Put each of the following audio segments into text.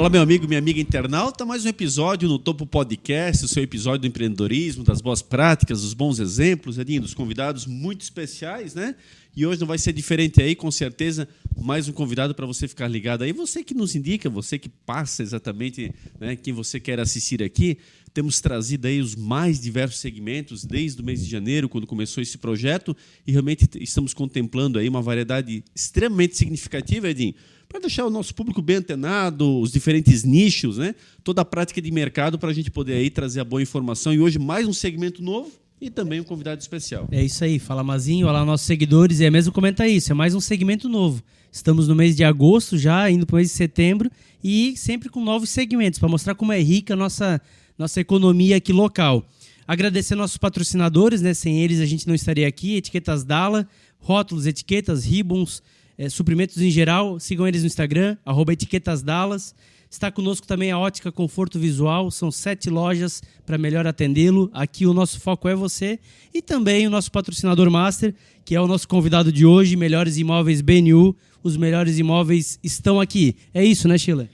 Olá, meu amigo, minha amiga internauta, mais um episódio no Topo Podcast, o seu episódio do empreendedorismo, das boas práticas, dos bons exemplos, Edinho, dos convidados muito especiais, né? E hoje não vai ser diferente aí, com certeza, mais um convidado para você ficar ligado aí. Você que nos indica, você que passa exatamente, né, quem você quer assistir aqui. Temos trazido aí os mais diversos segmentos desde o mês de janeiro, quando começou esse projeto, e realmente estamos contemplando aí uma variedade extremamente significativa, Edinho, para deixar o nosso público bem antenado, os diferentes nichos, né? Toda a prática de mercado para a gente poder aí trazer a boa informação. E hoje mais um segmento novo e também um convidado especial. É isso aí, fala Mazinho, olá nossos seguidores, e é mesmo comentar isso, é mais um segmento novo. Estamos no mês de agosto já, indo para o mês de setembro, e sempre com novos segmentos, para mostrar como é rica a nossa economia aqui local. Agradecer nossos patrocinadores, né? Sem eles a gente não estaria aqui, Etiquetas Dalla, rótulos, etiquetas, ribbons, suprimentos em geral, sigam eles no Instagram, @etiquetasdallas. Está conosco também a Ótica Conforto Visual, são 7 lojas para melhor atendê-lo. Aqui o nosso foco é você. E também o nosso patrocinador master, que é o nosso convidado de hoje, Melhores Imóveis BNU. Os melhores imóveis estão aqui. É isso, né, Sheila?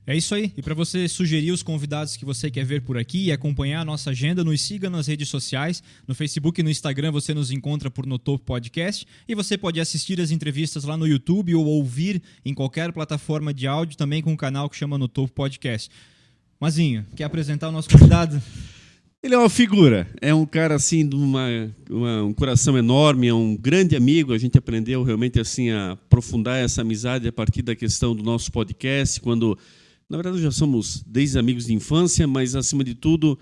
É isso aí. E para você sugerir os convidados que você quer ver por aqui e acompanhar a nossa agenda, nos siga nas redes sociais. No Facebook e no Instagram você nos encontra por No Topo Podcast. E você pode assistir as entrevistas lá no YouTube ou ouvir em qualquer plataforma de áudio, também com um canal que chama No Topo Podcast. Mazinho, quer apresentar o nosso convidado? Ele é uma figura, é um cara assim de um coração enorme, é um grande amigo. A gente aprendeu realmente assim a aprofundar essa amizade a partir da questão do nosso podcast, quando... Na verdade, já somos desde amigos de infância, mas, acima de tudo,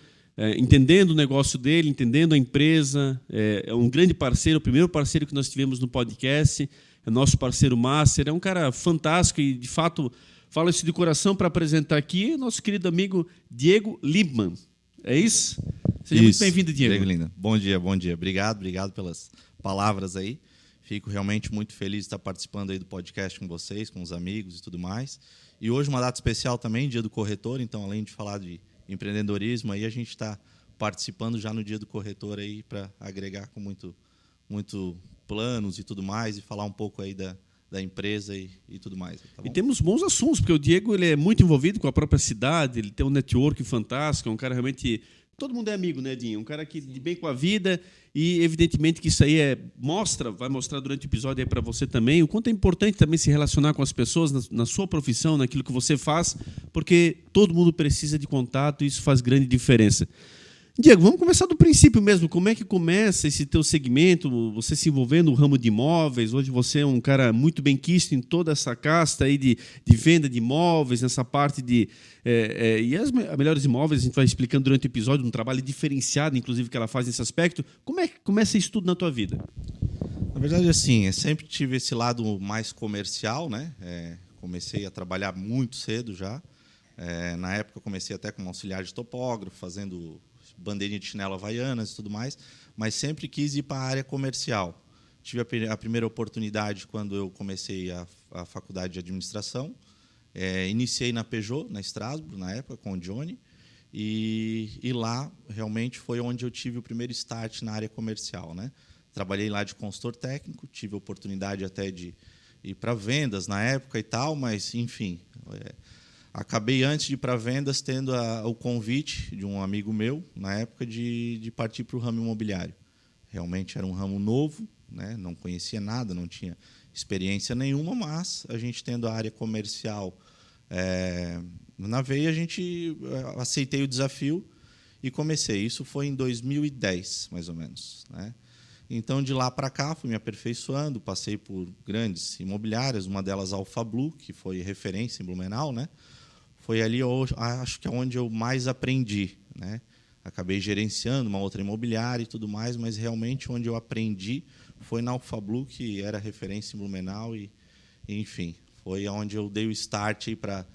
entendendo o negócio dele, entendendo a empresa, é um grande parceiro, o primeiro parceiro que nós tivemos no podcast, é nosso parceiro master, é um cara fantástico e, de fato, falo isso de coração para apresentar aqui, nosso querido amigo Diego Liebmann. É isso? Seja muito bem-vindo, Diego. Diego Lindo. Bom dia. Obrigado pelas palavras aí. Fico realmente muito feliz de estar participando aí do podcast com vocês, com os amigos e tudo mais. E hoje uma data especial também, Dia do Corretor, então além de falar de empreendedorismo, aí a gente está participando já no Dia do Corretor aí para agregar com muito planos e tudo mais e falar um pouco aí da empresa e tudo mais. Tá bom? E temos bons assuntos, porque o Diego ele é muito envolvido com a própria cidade, ele tem um network fantástico, é um cara realmente... Todo mundo é amigo, né, Dinho? Um cara que de bem com a vida e, evidentemente, que isso aí vai mostrar durante o episódio aí para você também o quanto é importante também se relacionar com as pessoas na sua profissão, naquilo que você faz, porque todo mundo precisa de contato e isso faz grande diferença. Diego, vamos começar do princípio mesmo. Como é que começa esse teu segmento, você se envolvendo no ramo de imóveis? Hoje você é um cara muito bem quisto em toda essa casta aí de venda de imóveis, nessa parte de... e as melhores imóveis, a gente vai explicando durante o episódio, um trabalho diferenciado, inclusive, que ela faz nesse aspecto. Como é que começa isso tudo na tua vida? Na verdade, assim, eu sempre tive esse lado mais comercial, né? Comecei a trabalhar muito cedo já. Na época, eu comecei até como auxiliar de topógrafo, fazendo... bandeirinha de chinelo havaianas e tudo mais, mas sempre quis ir para a área comercial. Tive a primeira oportunidade quando eu comecei a faculdade de administração. Iniciei na Peugeot, na Estrasburgo, na época, com o Johnny, e lá realmente foi onde eu tive o primeiro start na área comercial, né? Trabalhei lá de consultor técnico, tive a oportunidade até de ir para vendas na época e tal, mas, enfim... Acabei, antes de ir para vendas, tendo o convite de um amigo meu, na época, de partir para o ramo imobiliário. Realmente era um ramo novo, né? Não conhecia nada, não tinha experiência nenhuma, mas a gente tendo a área comercial na veia, aceitei o desafio e comecei. Isso foi em 2010, mais ou menos, né? Então, de lá para cá, fui me aperfeiçoando, passei por grandes imobiliárias, uma delas a Alfa Blue, que foi referência em Blumenau, né? Foi ali, acho que é onde eu mais aprendi, né? Acabei gerenciando uma outra imobiliária e tudo mais, mas realmente onde eu aprendi foi na Alfa Blue, que era referência em Blumenau, e enfim, foi onde eu dei o start para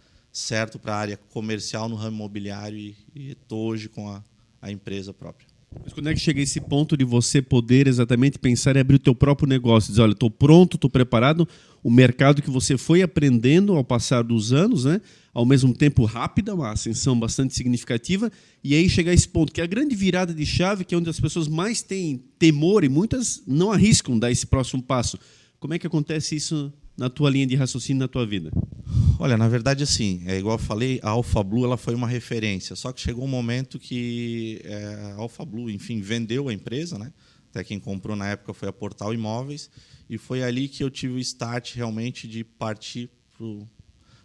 a área comercial no ramo imobiliário e estou hoje com a empresa própria. Mas quando é que chega esse ponto de você poder exatamente pensar em abrir o teu próprio negócio? Dizer, olha, estou pronto, estou preparado. O mercado que você foi aprendendo ao passar dos anos, né? Ao mesmo tempo rápida, uma ascensão bastante significativa, e aí chegar a esse ponto, que é a grande virada de chave, que é onde as pessoas mais têm temor e muitas não arriscam dar esse próximo passo. Como é que acontece isso na tua linha de raciocínio, na tua vida? Olha, na verdade, assim, é igual eu falei, a Alpha Blue ela foi uma referência, só que chegou um momento que a Alpha Blue, enfim, vendeu a empresa, né? Até quem comprou na época foi a Portal Imóveis, e foi ali que eu tive o start realmente de partir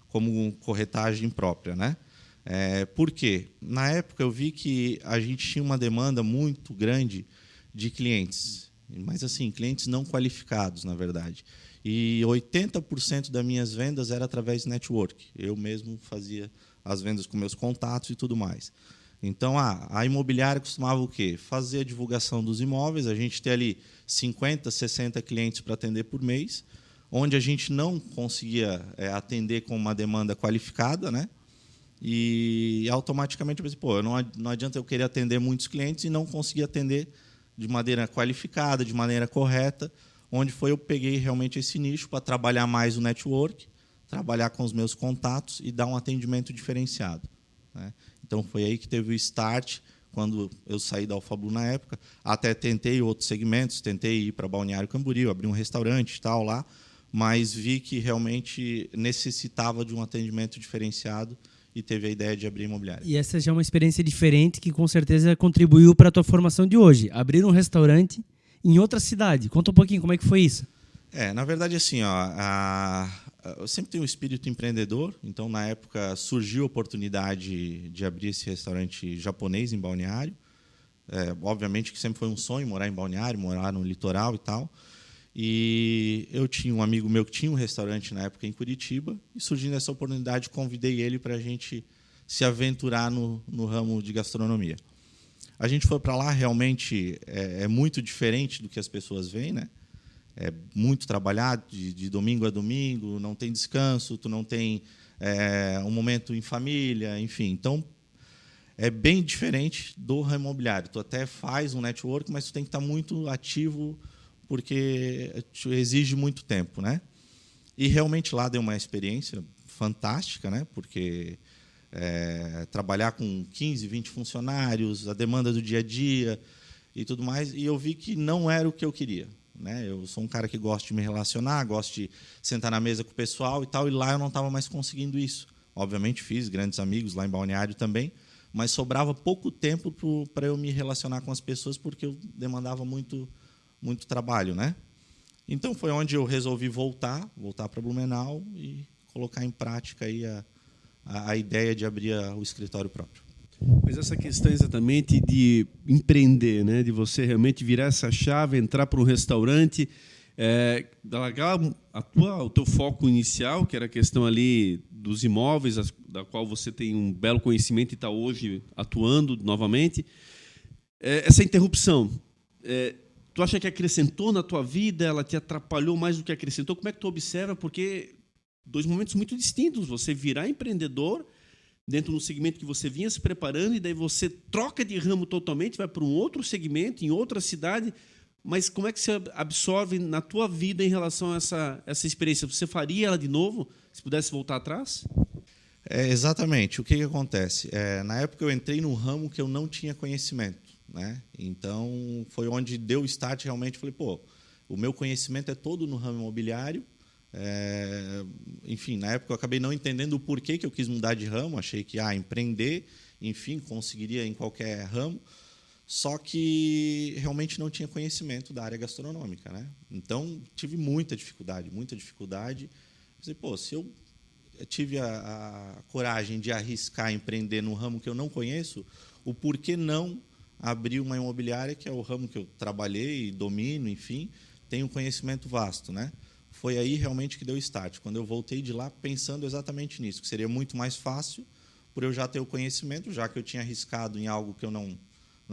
como corretagem própria, né? Por quê? Na época eu vi que a gente tinha uma demanda muito grande de clientes, mas assim, clientes não qualificados, na verdade. E 80% das minhas vendas era através de network. Eu mesmo fazia as vendas com meus contatos e tudo mais. Então, a imobiliária costumava o quê? Fazer a divulgação dos imóveis, a gente ter ali 50, 60 clientes para atender por mês, onde a gente não conseguia atender com uma demanda qualificada, né? E automaticamente eu pensei, pô, não adianta eu querer atender muitos clientes e não conseguir atender de maneira qualificada, de maneira correta, onde eu peguei realmente esse nicho para trabalhar mais o network, trabalhar com os meus contatos e dar um atendimento diferenciado, né? Então, foi aí que teve o start, quando eu saí da Alpha Blue na época. Até tentei outros segmentos, tentei ir para Balneário Camboriú, abrir um restaurante e tal lá, mas vi que realmente necessitava de um atendimento diferenciado e teve a ideia de abrir imobiliária. E essa já é uma experiência diferente que com certeza contribuiu para a tua formação de hoje. Abrir um restaurante em outra cidade. Conta um pouquinho como é que foi isso. Na verdade, assim, eu sempre tenho um espírito empreendedor, então, na época, surgiu a oportunidade de abrir esse restaurante japonês em Balneário. Obviamente que sempre foi um sonho morar em Balneário, morar no litoral e tal. E eu tinha um amigo meu que tinha um restaurante na época em Curitiba, e surgindo essa oportunidade, convidei ele para a gente se aventurar no ramo de gastronomia. A gente foi para lá, realmente é muito diferente do que as pessoas veem, né? É muito trabalhado, de domingo a domingo, não tem descanso, tu não tem um momento em família, enfim. Então, é bem diferente do ramo imobiliário. Tu até faz um network, mas tu tem que estar muito ativo, porque exige muito tempo, né? E realmente lá deu uma experiência fantástica, né? Porque trabalhar com 15, 20 funcionários, a demanda do dia a dia e tudo mais, e eu vi que não era o que eu queria, né? Eu sou um cara que gosta de me relacionar, gosto de sentar na mesa com o pessoal e tal, e lá eu não estava mais conseguindo isso. Obviamente fiz grandes amigos lá em Balneário também, mas sobrava pouco tempo para eu me relacionar com as pessoas, porque eu demandava muito trabalho, né? Então foi onde eu resolvi voltar para Blumenau e colocar em prática aí a ideia de abrir o escritório próprio. Mas essa questão exatamente de empreender, né? De você realmente virar essa chave, entrar para um restaurante, largar o teu foco inicial, que era a questão ali dos imóveis, da qual você tem um belo conhecimento e está hoje atuando novamente. Essa interrupção, tu acha que acrescentou na tua vida, ela te atrapalhou mais do que acrescentou? Como é que tu observa? Porque dois momentos muito distintos, você virar empreendedor dentro de um segmento que você vinha se preparando, e daí você troca de ramo totalmente, vai para um outro segmento, em outra cidade. Mas como é que você absorve na tua vida em relação a essa experiência? Você faria ela de novo, se pudesse voltar atrás? Exatamente. O que acontece? Na época eu entrei num ramo que eu não tinha conhecimento, né? Então, foi onde deu o start realmente. Falei, pô, o meu conhecimento é todo no ramo imobiliário. Enfim, na época eu acabei não entendendo o porquê que eu quis mudar de ramo. Achei que empreender, enfim, conseguiria em qualquer ramo. Só que realmente não tinha conhecimento da área gastronômica, né? Então, tive muita dificuldade. Falei, pô, se eu tive a coragem de arriscar empreender num ramo que eu não conheço, o porquê não abrir uma imobiliária, que é o ramo que eu trabalhei, domino, enfim, tenho um conhecimento vasto, né? Foi aí realmente que deu start, quando eu voltei de lá pensando exatamente nisso, que seria muito mais fácil por eu já ter o conhecimento, já que eu tinha arriscado em algo que eu não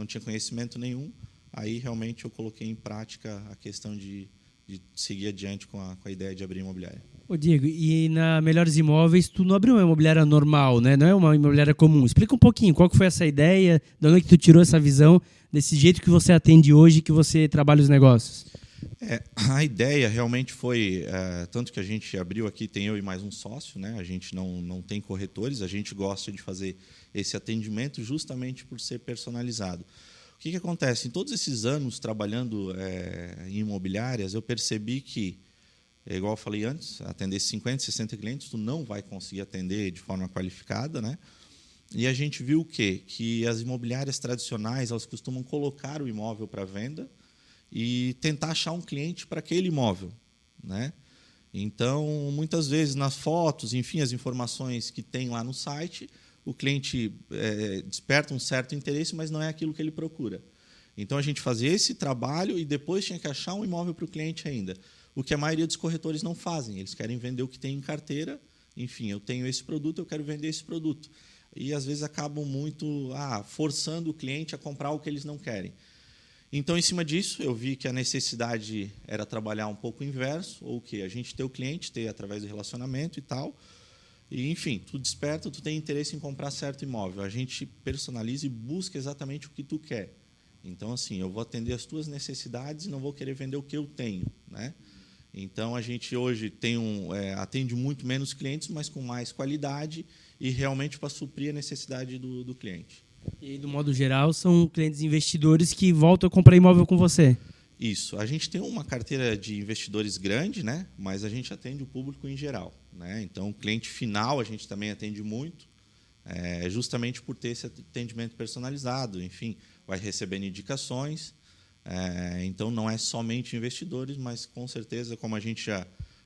tinha conhecimento nenhum. Aí realmente eu coloquei em prática a questão de seguir adiante com a ideia de abrir imobiliária. Ô Diego, e na Melhores Imóveis, tu não abriu uma imobiliária normal, né? Não é uma imobiliária comum. Explica um pouquinho, qual que foi essa ideia, de onde que tu tirou essa visão, desse jeito que você atende hoje, que você trabalha os negócios? A ideia realmente foi, tanto que a gente abriu aqui, tem eu e mais um sócio, né? A gente não tem corretores, a gente gosta de fazer esse atendimento justamente por ser personalizado. O que acontece? Em todos esses anos trabalhando em imobiliárias, eu percebi que É igual eu falei antes, atender 50, 60 clientes, tu não vai conseguir atender de forma qualificada, né? E a gente viu o quê? Que as imobiliárias tradicionais, elas costumam colocar o imóvel para venda e tentar achar um cliente para aquele imóvel, né? Então, muitas vezes, nas fotos, enfim, as informações que tem lá no site, o cliente desperta um certo interesse, mas não é aquilo que ele procura. Então, a gente fazia esse trabalho e depois tinha que achar um imóvel para o cliente ainda. O que a maioria dos corretores não fazem. Eles querem vender o que tem em carteira. Enfim, eu tenho esse produto, eu quero vender esse produto. E, às vezes, acabam muito forçando o cliente a comprar o que eles não querem. Então, em cima disso, eu vi que a necessidade era trabalhar um pouco o inverso, ou o quê? A gente ter o cliente, ter através do relacionamento e tal. E, enfim, tu desperta, tu tem interesse em comprar certo imóvel. A gente personaliza e busca exatamente o que tu quer. Então, assim, eu vou atender as tuas necessidades e não vou querer vender o que eu tenho, né? Então, a gente hoje atende muito menos clientes, mas com mais qualidade e realmente para suprir a necessidade do cliente. E, do modo geral, são clientes investidores que voltam a comprar imóvel com você? Isso. A gente tem uma carteira de investidores grande, né? Mas a gente atende o público em geral, né? Então, o cliente final a gente também atende muito, justamente por ter esse atendimento personalizado. Enfim, vai recebendo indicações. Então, não é somente investidores, mas, com certeza, como a gente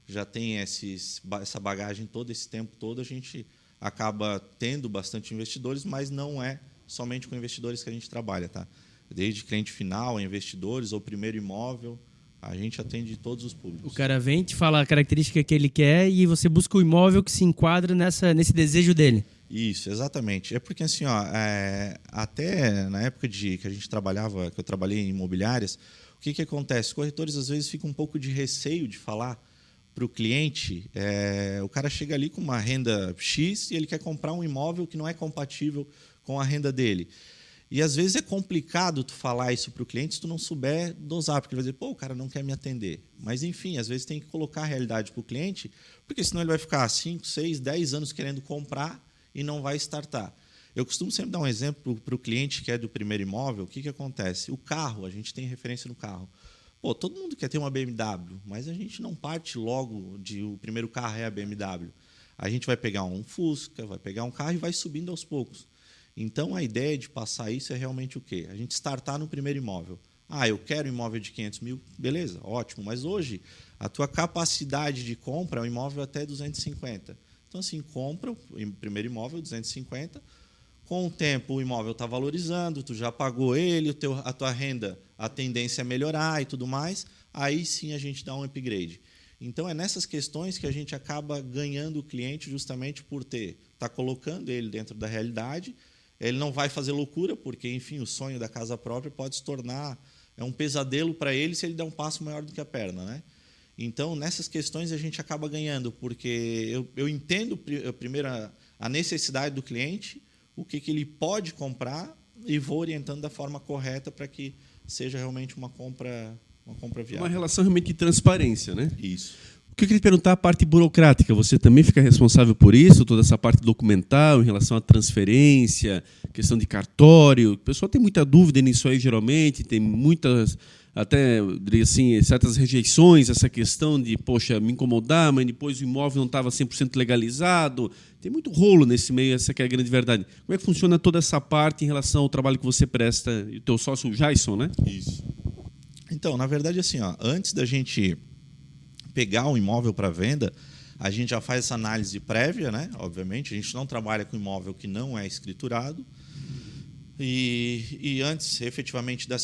já tem essa bagagem todo esse tempo todo, a gente acaba tendo bastante investidores, mas não é somente com investidores que a gente trabalha, tá? Desde cliente final, investidores ou primeiro imóvel, a gente atende todos os públicos. O cara vem, te fala a característica que ele quer e você busca o imóvel que se enquadra nesse desejo dele. Isso, exatamente. É porque assim, até na época que a gente trabalhava, que eu trabalhei em imobiliárias, o que acontece? Os corretores às vezes ficam um pouco de receio de falar para o cliente. O cara chega ali com uma renda X e ele quer comprar um imóvel que não é compatível com a renda dele. E, às vezes, é complicado tu falar isso para o cliente se tu não souber dosar, porque ele vai dizer, pô, o cara não quer me atender. Mas, enfim, às vezes tem que colocar a realidade para o cliente, porque senão ele vai ficar 5, 6, 10 anos querendo comprar e não vai startar. Eu costumo sempre dar um exemplo para o cliente que é do primeiro imóvel. O que acontece? O carro, a gente tem referência no carro. Pô, todo mundo quer ter uma BMW, mas a gente não parte logo de o primeiro carro é a BMW. A gente vai pegar um Fusca, vai pegar um carro e vai subindo aos poucos. Então, a ideia de passar isso é realmente o quê? A gente startar no primeiro imóvel. Eu quero um imóvel de 500 mil, beleza, ótimo. Mas hoje, a tua capacidade de compra é um imóvel até 250. Então, assim, compra o primeiro imóvel, 250. Com o tempo, o imóvel está valorizando, tu já pagou ele, a tua renda, a tendência é melhorar e tudo mais. Aí, sim, a gente dá um upgrade. Então, é nessas questões que a gente acaba ganhando o cliente justamente por tá colocando ele dentro da realidade. Ele não vai fazer loucura, porque, enfim, o sonho da casa própria pode se tornar um pesadelo para ele se ele der um passo maior do que a perna, né? Então, nessas questões, a gente acaba ganhando, porque eu entendo, primeiro, a necessidade do cliente, o que ele pode comprar, e vou orientando da forma correta para que seja realmente uma compra viável. Uma relação realmente de transparência, né? Isso. O que eu queria te perguntar, a parte burocrática, você também fica responsável por isso, toda essa parte documental em relação à transferência, questão de cartório? O pessoal tem muita dúvida nisso aí, geralmente, tem muitas, até, eu diria assim, certas rejeições, essa questão de, poxa, me incomodar, mas depois o imóvel não estava 100% legalizado. Tem muito rolo nesse meio, essa que é a grande verdade. Como é que funciona toda essa parte em relação ao trabalho que você presta e o teu sócio, o Jason, né? Isso. Então, na verdade, assim, antes da gente pegar um imóvel para venda, a gente já faz essa análise prévia, né? Obviamente, a gente não trabalha com imóvel que não é escriturado. E antes, efetivamente, da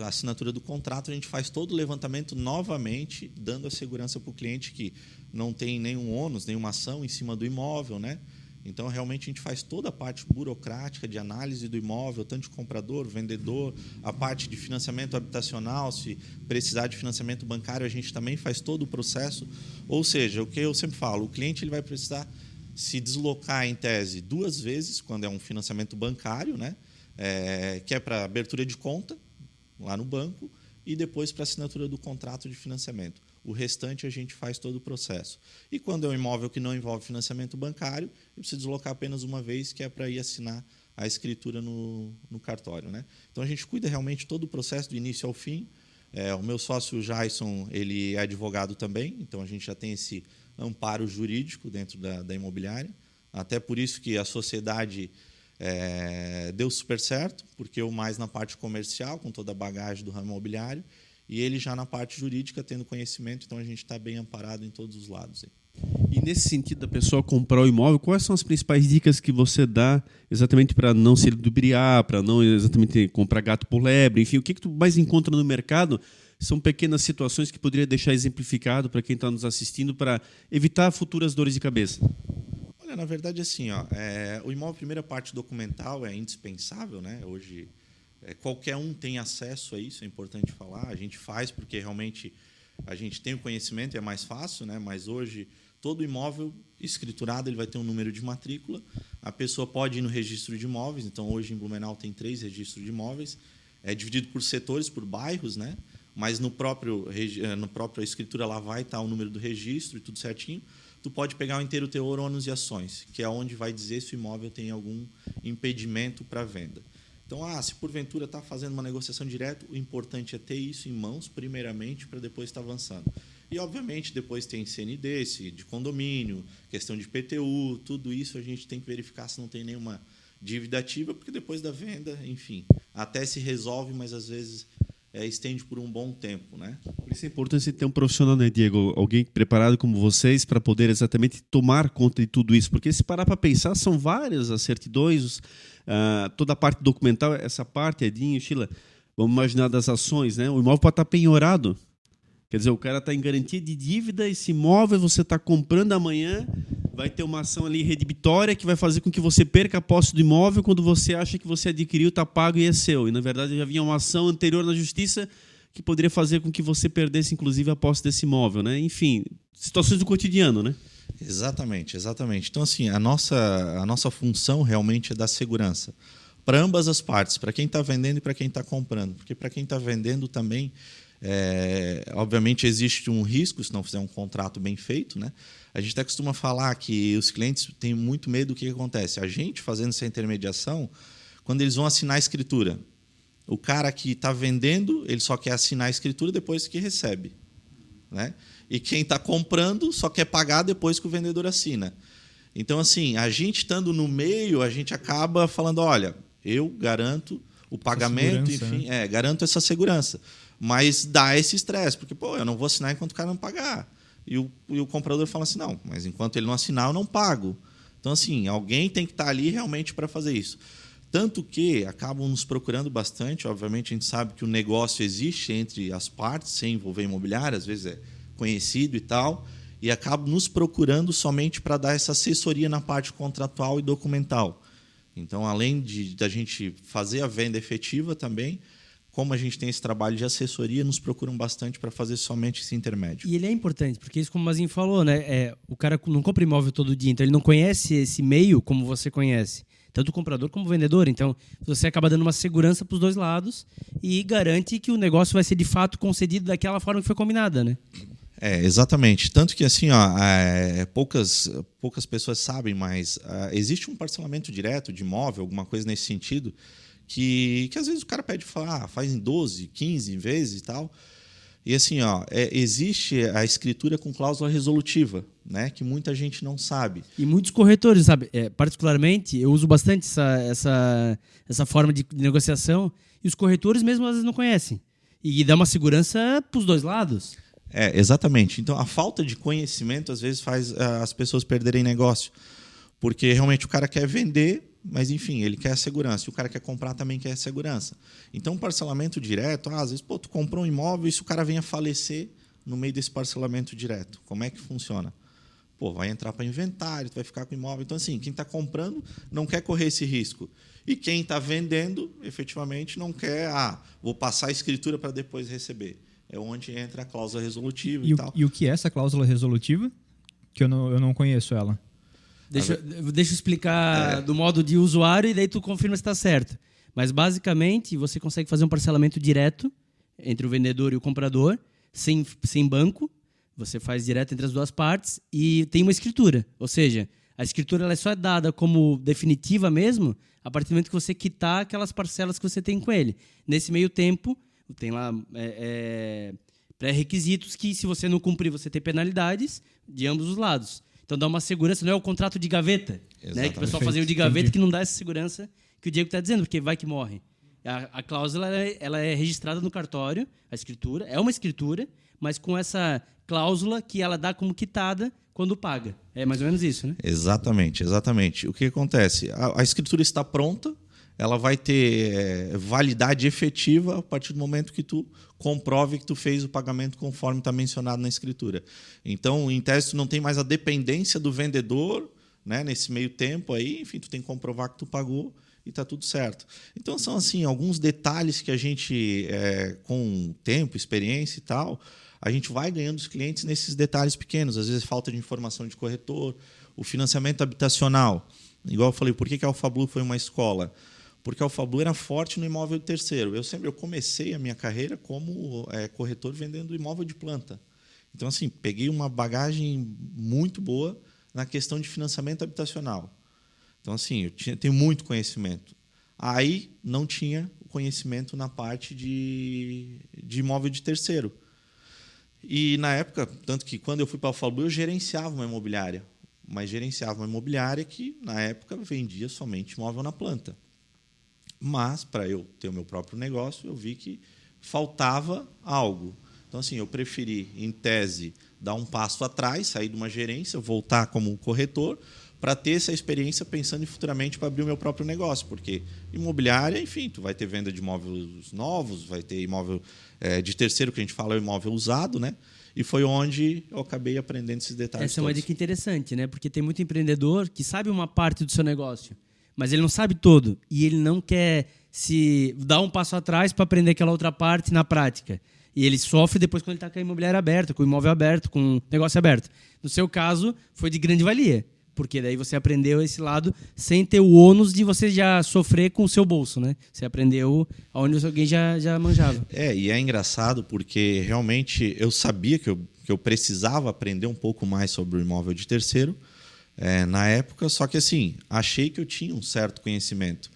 assinatura do contrato, a gente faz todo o levantamento novamente, dando a segurança para o cliente que não tem nenhum ônus, nenhuma ação em cima do imóvel, né? Então, realmente, a gente faz toda a parte burocrática de análise do imóvel, tanto de comprador, vendedor, a parte de financiamento habitacional, se precisar de financiamento bancário, a gente também faz todo o processo. Ou seja, o que eu sempre falo, o cliente ele vai precisar se deslocar, em tese, 2 vezes, quando é um financiamento bancário, né? Que é para abertura de conta, lá no banco, e depois para assinatura do contrato de financiamento. O restante a gente faz todo o processo. E quando é um imóvel que não envolve financiamento bancário, ele precisa deslocar apenas uma vez, que é para ir assinar a escritura no cartório, né? Então, a gente cuida realmente todo o processo do início ao fim, O meu sócio Jason, ele é advogado também, então a gente já tem esse amparo jurídico dentro da imobiliária. Até por isso que a sociedade deu super certo, porque eu mais na parte comercial, com toda a bagagem do ramo imobiliário, e ele já na parte jurídica, tendo conhecimento, então a gente está bem amparado em todos os lados. E nesse sentido da pessoa comprar o imóvel, quais são as principais dicas que você dá exatamente para não se ludibriar, para não exatamente comprar gato por lebre, enfim, o que tu mais encontra no mercado? São pequenas situações que poderia deixar exemplificado para quem está nos assistindo para evitar futuras dores de cabeça. Olha, na verdade, assim, o imóvel, primeira parte documental é indispensável, né? Hoje, qualquer um tem acesso a isso, é importante falar. A gente faz porque realmente a gente tem o conhecimento e é mais fácil, né? Mas hoje todo imóvel escriturado ele vai ter um número de matrícula. A pessoa pode ir no registro de imóveis. Então, hoje em Blumenau tem 3 registros de imóveis. É dividido por setores, por bairros, né? Mas no própria escritura lá vai estar o número do registro e tudo certinho. Tu pode pegar o inteiro teor ônus e ações, que é onde vai dizer se o imóvel tem algum impedimento para venda. Então, se porventura está fazendo uma negociação direta, o importante é ter isso em mãos, primeiramente, para depois estar avançando. E, obviamente, depois tem CND, de condomínio, questão de PTU, tudo isso a gente tem que verificar se não tem nenhuma dívida ativa, porque depois da venda, enfim, até se resolve, mas às vezes estende por um bom tempo, né? Por isso é importante você ter um profissional, né, Diego? Alguém preparado como vocês para poder exatamente tomar conta de tudo isso. Porque se parar para pensar, são várias as certidões, toda a parte documental, essa parte, Edinho, Sheila, vamos imaginar das ações, né? O imóvel pode estar penhorado. Quer dizer, o cara está em garantia de dívida, esse imóvel você está comprando amanhã, vai ter uma ação ali redibitória que vai fazer com que você perca a posse do imóvel quando você acha que você adquiriu, está pago e é seu. E, na verdade, já havia uma ação anterior na justiça que poderia fazer com que você perdesse, inclusive, a posse desse imóvel, né? Enfim, situações do cotidiano, né? Exatamente, exatamente. Então, assim, a nossa função realmente é dar segurança para ambas as partes, para quem está vendendo e para quem está comprando. Porque para quem está vendendo também, obviamente, existe um risco se não fizer um contrato bem feito, né? A gente até costuma falar que os clientes têm muito medo do que acontece. A gente, fazendo essa intermediação, quando eles vão assinar a escritura, o cara que está vendendo, ele só quer assinar a escritura depois que recebe, né? E quem está comprando só quer pagar depois que o vendedor assina. Então, assim, a gente estando no meio, a gente acaba falando, olha, eu garanto o pagamento, enfim, né? Garanto essa segurança. Mas dá esse estresse, porque eu não vou assinar enquanto o cara não pagar. E o comprador fala assim, não, mas enquanto ele não assinar, eu não pago. Então, assim, alguém tem que estar ali realmente para fazer isso. Tanto que acabam nos procurando bastante. Obviamente, a gente sabe que o negócio existe entre as partes, sem envolver imobiliária, às vezes é conhecido e tal, e acabam nos procurando somente para dar essa assessoria na parte contratual e documental. Então, além da gente fazer a venda efetiva também, como a gente tem esse trabalho de assessoria, nos procuram bastante para fazer somente esse intermédio. E ele é importante, porque isso, como o Mazinho falou, né? O cara não compra imóvel todo dia, então ele não conhece esse meio como você conhece. Tanto o comprador como o vendedor. Então, você acaba dando uma segurança para os dois lados e garante que o negócio vai ser, de fato, concedido daquela forma que foi combinada, né? Exatamente. Tanto que, assim, poucas pessoas sabem, mas existe um parcelamento direto de imóvel, alguma coisa nesse sentido, que às vezes o cara pede faz em 12, 15 vezes e tal. E assim, existe a escritura com cláusula resolutiva, né, que muita gente não sabe. E muitos corretores, sabe? Particularmente, eu uso bastante essa forma de negociação, e os corretores mesmo às vezes não conhecem. E dá uma segurança para os dois lados. Exatamente. Então, a falta de conhecimento às vezes faz as pessoas perderem negócio. Porque realmente o cara quer vender, mas, enfim, ele quer a segurança. E o cara quer comprar também quer a segurança. Então, parcelamento direto, às vezes, tu comprou um imóvel e se o cara vem a falecer no meio desse parcelamento direto, como é que funciona? Vai entrar para inventário, tu vai ficar com o imóvel. Então, assim, quem está comprando não quer correr esse risco. E quem está vendendo, efetivamente, não quer, vou passar a escritura para depois receber. É onde entra a cláusula resolutiva e tal. E o que é essa cláusula resolutiva? Que eu não conheço ela. Deixa eu explicar do modo de usuário e daí tu confirma se está certo. Mas, basicamente, você consegue fazer um parcelamento direto entre o vendedor e o comprador, sem banco. Você faz direto entre as duas partes e tem uma escritura. Ou seja, a escritura ela só é dada como definitiva mesmo a partir do momento que você quitar aquelas parcelas que você tem com ele. Nesse meio tempo, Tem lá pré-requisitos que, se você não cumprir, você tem penalidades de ambos os lados. Então dá uma segurança, não é o contrato de gaveta, né? Que o pessoal fazia o de gaveta, que não dá essa segurança que o Diego está dizendo, porque vai que morre. A cláusula ela é registrada no cartório, a escritura, é uma escritura, mas com essa cláusula que ela dá como quitada quando paga. É mais ou menos isso, né? Exatamente, exatamente. O que acontece? A escritura está pronta, ela vai ter validade efetiva a partir do momento que tu comprove que tu fez o pagamento conforme está mencionado na escritura. Então, em tese, tu não tem mais a dependência do vendedor, né, nesse meio tempo aí, enfim, tu tem que comprovar que tu pagou e está tudo certo. Então, são assim alguns detalhes que a gente, com tempo, experiência e tal, a gente vai ganhando os clientes nesses detalhes pequenos. Às vezes, falta de informação de corretor, o financiamento habitacional. Igual eu falei, por que a Alfablu foi uma escola? Porque a Alfablu era forte no imóvel de terceiro. Eu comecei a minha carreira como corretor vendendo imóvel de planta. Então, assim, peguei uma bagagem muito boa na questão de financiamento habitacional. Então, assim, tenho muito conhecimento. Aí não tinha conhecimento na parte de imóvel de terceiro. E, na época, tanto que quando eu fui para a Alfablu, eu gerenciava uma imobiliária. Mas gerenciava uma imobiliária que, na época, vendia somente imóvel na planta. Mas, para eu ter o meu próprio negócio, eu vi que faltava algo. Então, assim, eu preferi, em tese, dar um passo atrás, sair de uma gerência, voltar como corretor, para ter essa experiência pensando futuramente para abrir o meu próprio negócio. Porque imobiliária, enfim, tu vai ter venda de imóveis novos, vai ter imóvel de terceiro, que a gente fala é o imóvel usado, né? E foi onde eu acabei aprendendo esses detalhes. Essa é uma dica interessante, né? Porque tem muito empreendedor que sabe uma parte do seu negócio, mas ele não sabe todo. E ele não quer se dar um passo atrás para aprender aquela outra parte na prática. E ele sofre depois quando ele está com a imobiliária aberta, com o imóvel aberto, com o negócio aberto. No seu caso, foi de grande valia, porque daí você aprendeu esse lado sem ter o ônus de você já sofrer com o seu bolso, né? Você aprendeu onde alguém já manjava. E é engraçado porque realmente eu sabia que eu precisava aprender um pouco mais sobre o imóvel de terceiro, na época, só que assim, achei que eu tinha um certo conhecimento.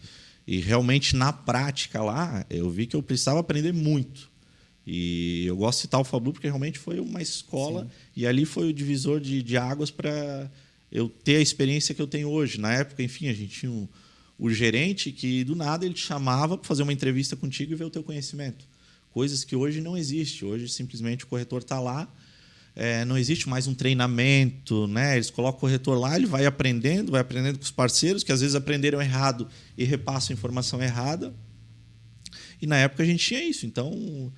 E realmente, na prática lá, eu vi que eu precisava aprender muito. E eu gosto de citar o Alfablu porque realmente foi uma escola. Sim. E ali foi o divisor de águas para eu ter a experiência que eu tenho hoje. Na época, enfim, a gente tinha o gerente que, do nada, ele te chamava para fazer uma entrevista contigo e ver o teu conhecimento. Coisas que hoje não existem. Hoje, simplesmente, o corretor está lá. Não existe mais um treinamento, né? Eles colocam o corretor lá, ele vai aprendendo com os parceiros, que às vezes aprenderam errado e repassam a informação errada. E na época a gente tinha isso. Então,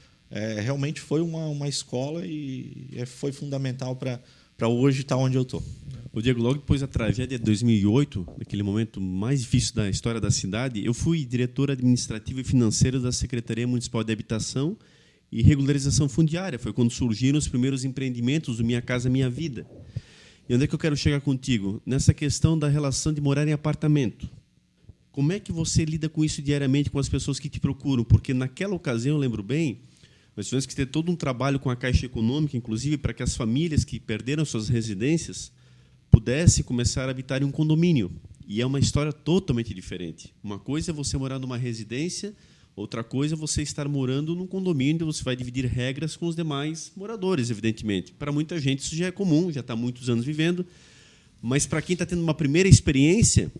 realmente foi uma escola e foi fundamental para hoje estar onde eu estou. O Diego, logo depois da tragédia de 2008, naquele momento mais difícil da história da cidade, eu fui diretor administrativo e financeiro da Secretaria Municipal de Habitação e Regularização Fundiária. Foi quando surgiram os primeiros empreendimentos do Minha Casa Minha Vida. E onde é que eu quero chegar contigo? Nessa questão da relação de morar em apartamento. Como é que você lida com isso diariamente com as pessoas que te procuram? Porque naquela ocasião, eu lembro bem, nós tivemos que ter todo um trabalho com a Caixa Econômica, inclusive, para que as famílias que perderam suas residências pudessem começar a habitar em um condomínio. E é uma história totalmente diferente. Uma coisa é você morar numa residência, outra coisa é você estar morando num condomínio, onde você vai dividir regras com os demais moradores, evidentemente. Para muita gente isso já é comum, já está há muitos anos vivendo, mas para quem está tendo uma primeira experiência,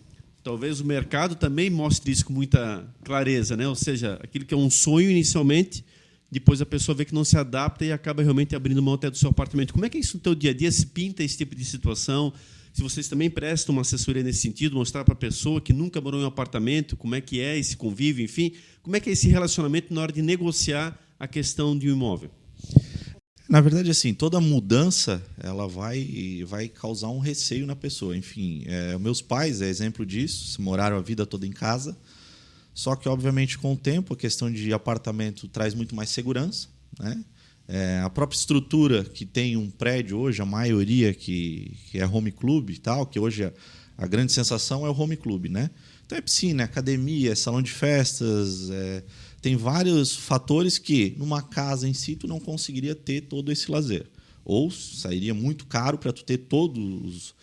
talvez o mercado também mostre isso com muita clareza, né? Ou seja, aquilo que é um sonho inicialmente, depois a pessoa vê que não se adapta e acaba realmente abrindo mão até do seu apartamento. Como é que é isso no teu dia a dia? Se pinta esse tipo de situação? Se vocês também prestam uma assessoria nesse sentido, mostrar para a pessoa que nunca morou em um apartamento, como é que é esse convívio, enfim, como é que é esse relacionamento na hora de negociar a questão de um imóvel? Na verdade, assim, toda mudança ela vai causar um receio na pessoa. Enfim, meus pais é exemplo disso, moraram a vida toda em casa, só que, obviamente, com o tempo, a questão de apartamento traz muito mais segurança, né? A própria estrutura que tem um prédio hoje, a maioria que é home club e tal, que hoje a grande sensação é o home club, né? Então é piscina, academia, salão de festas, tem vários fatores que numa casa em si tu não conseguiria ter todo esse lazer. Ou sairia muito caro para tu ter todos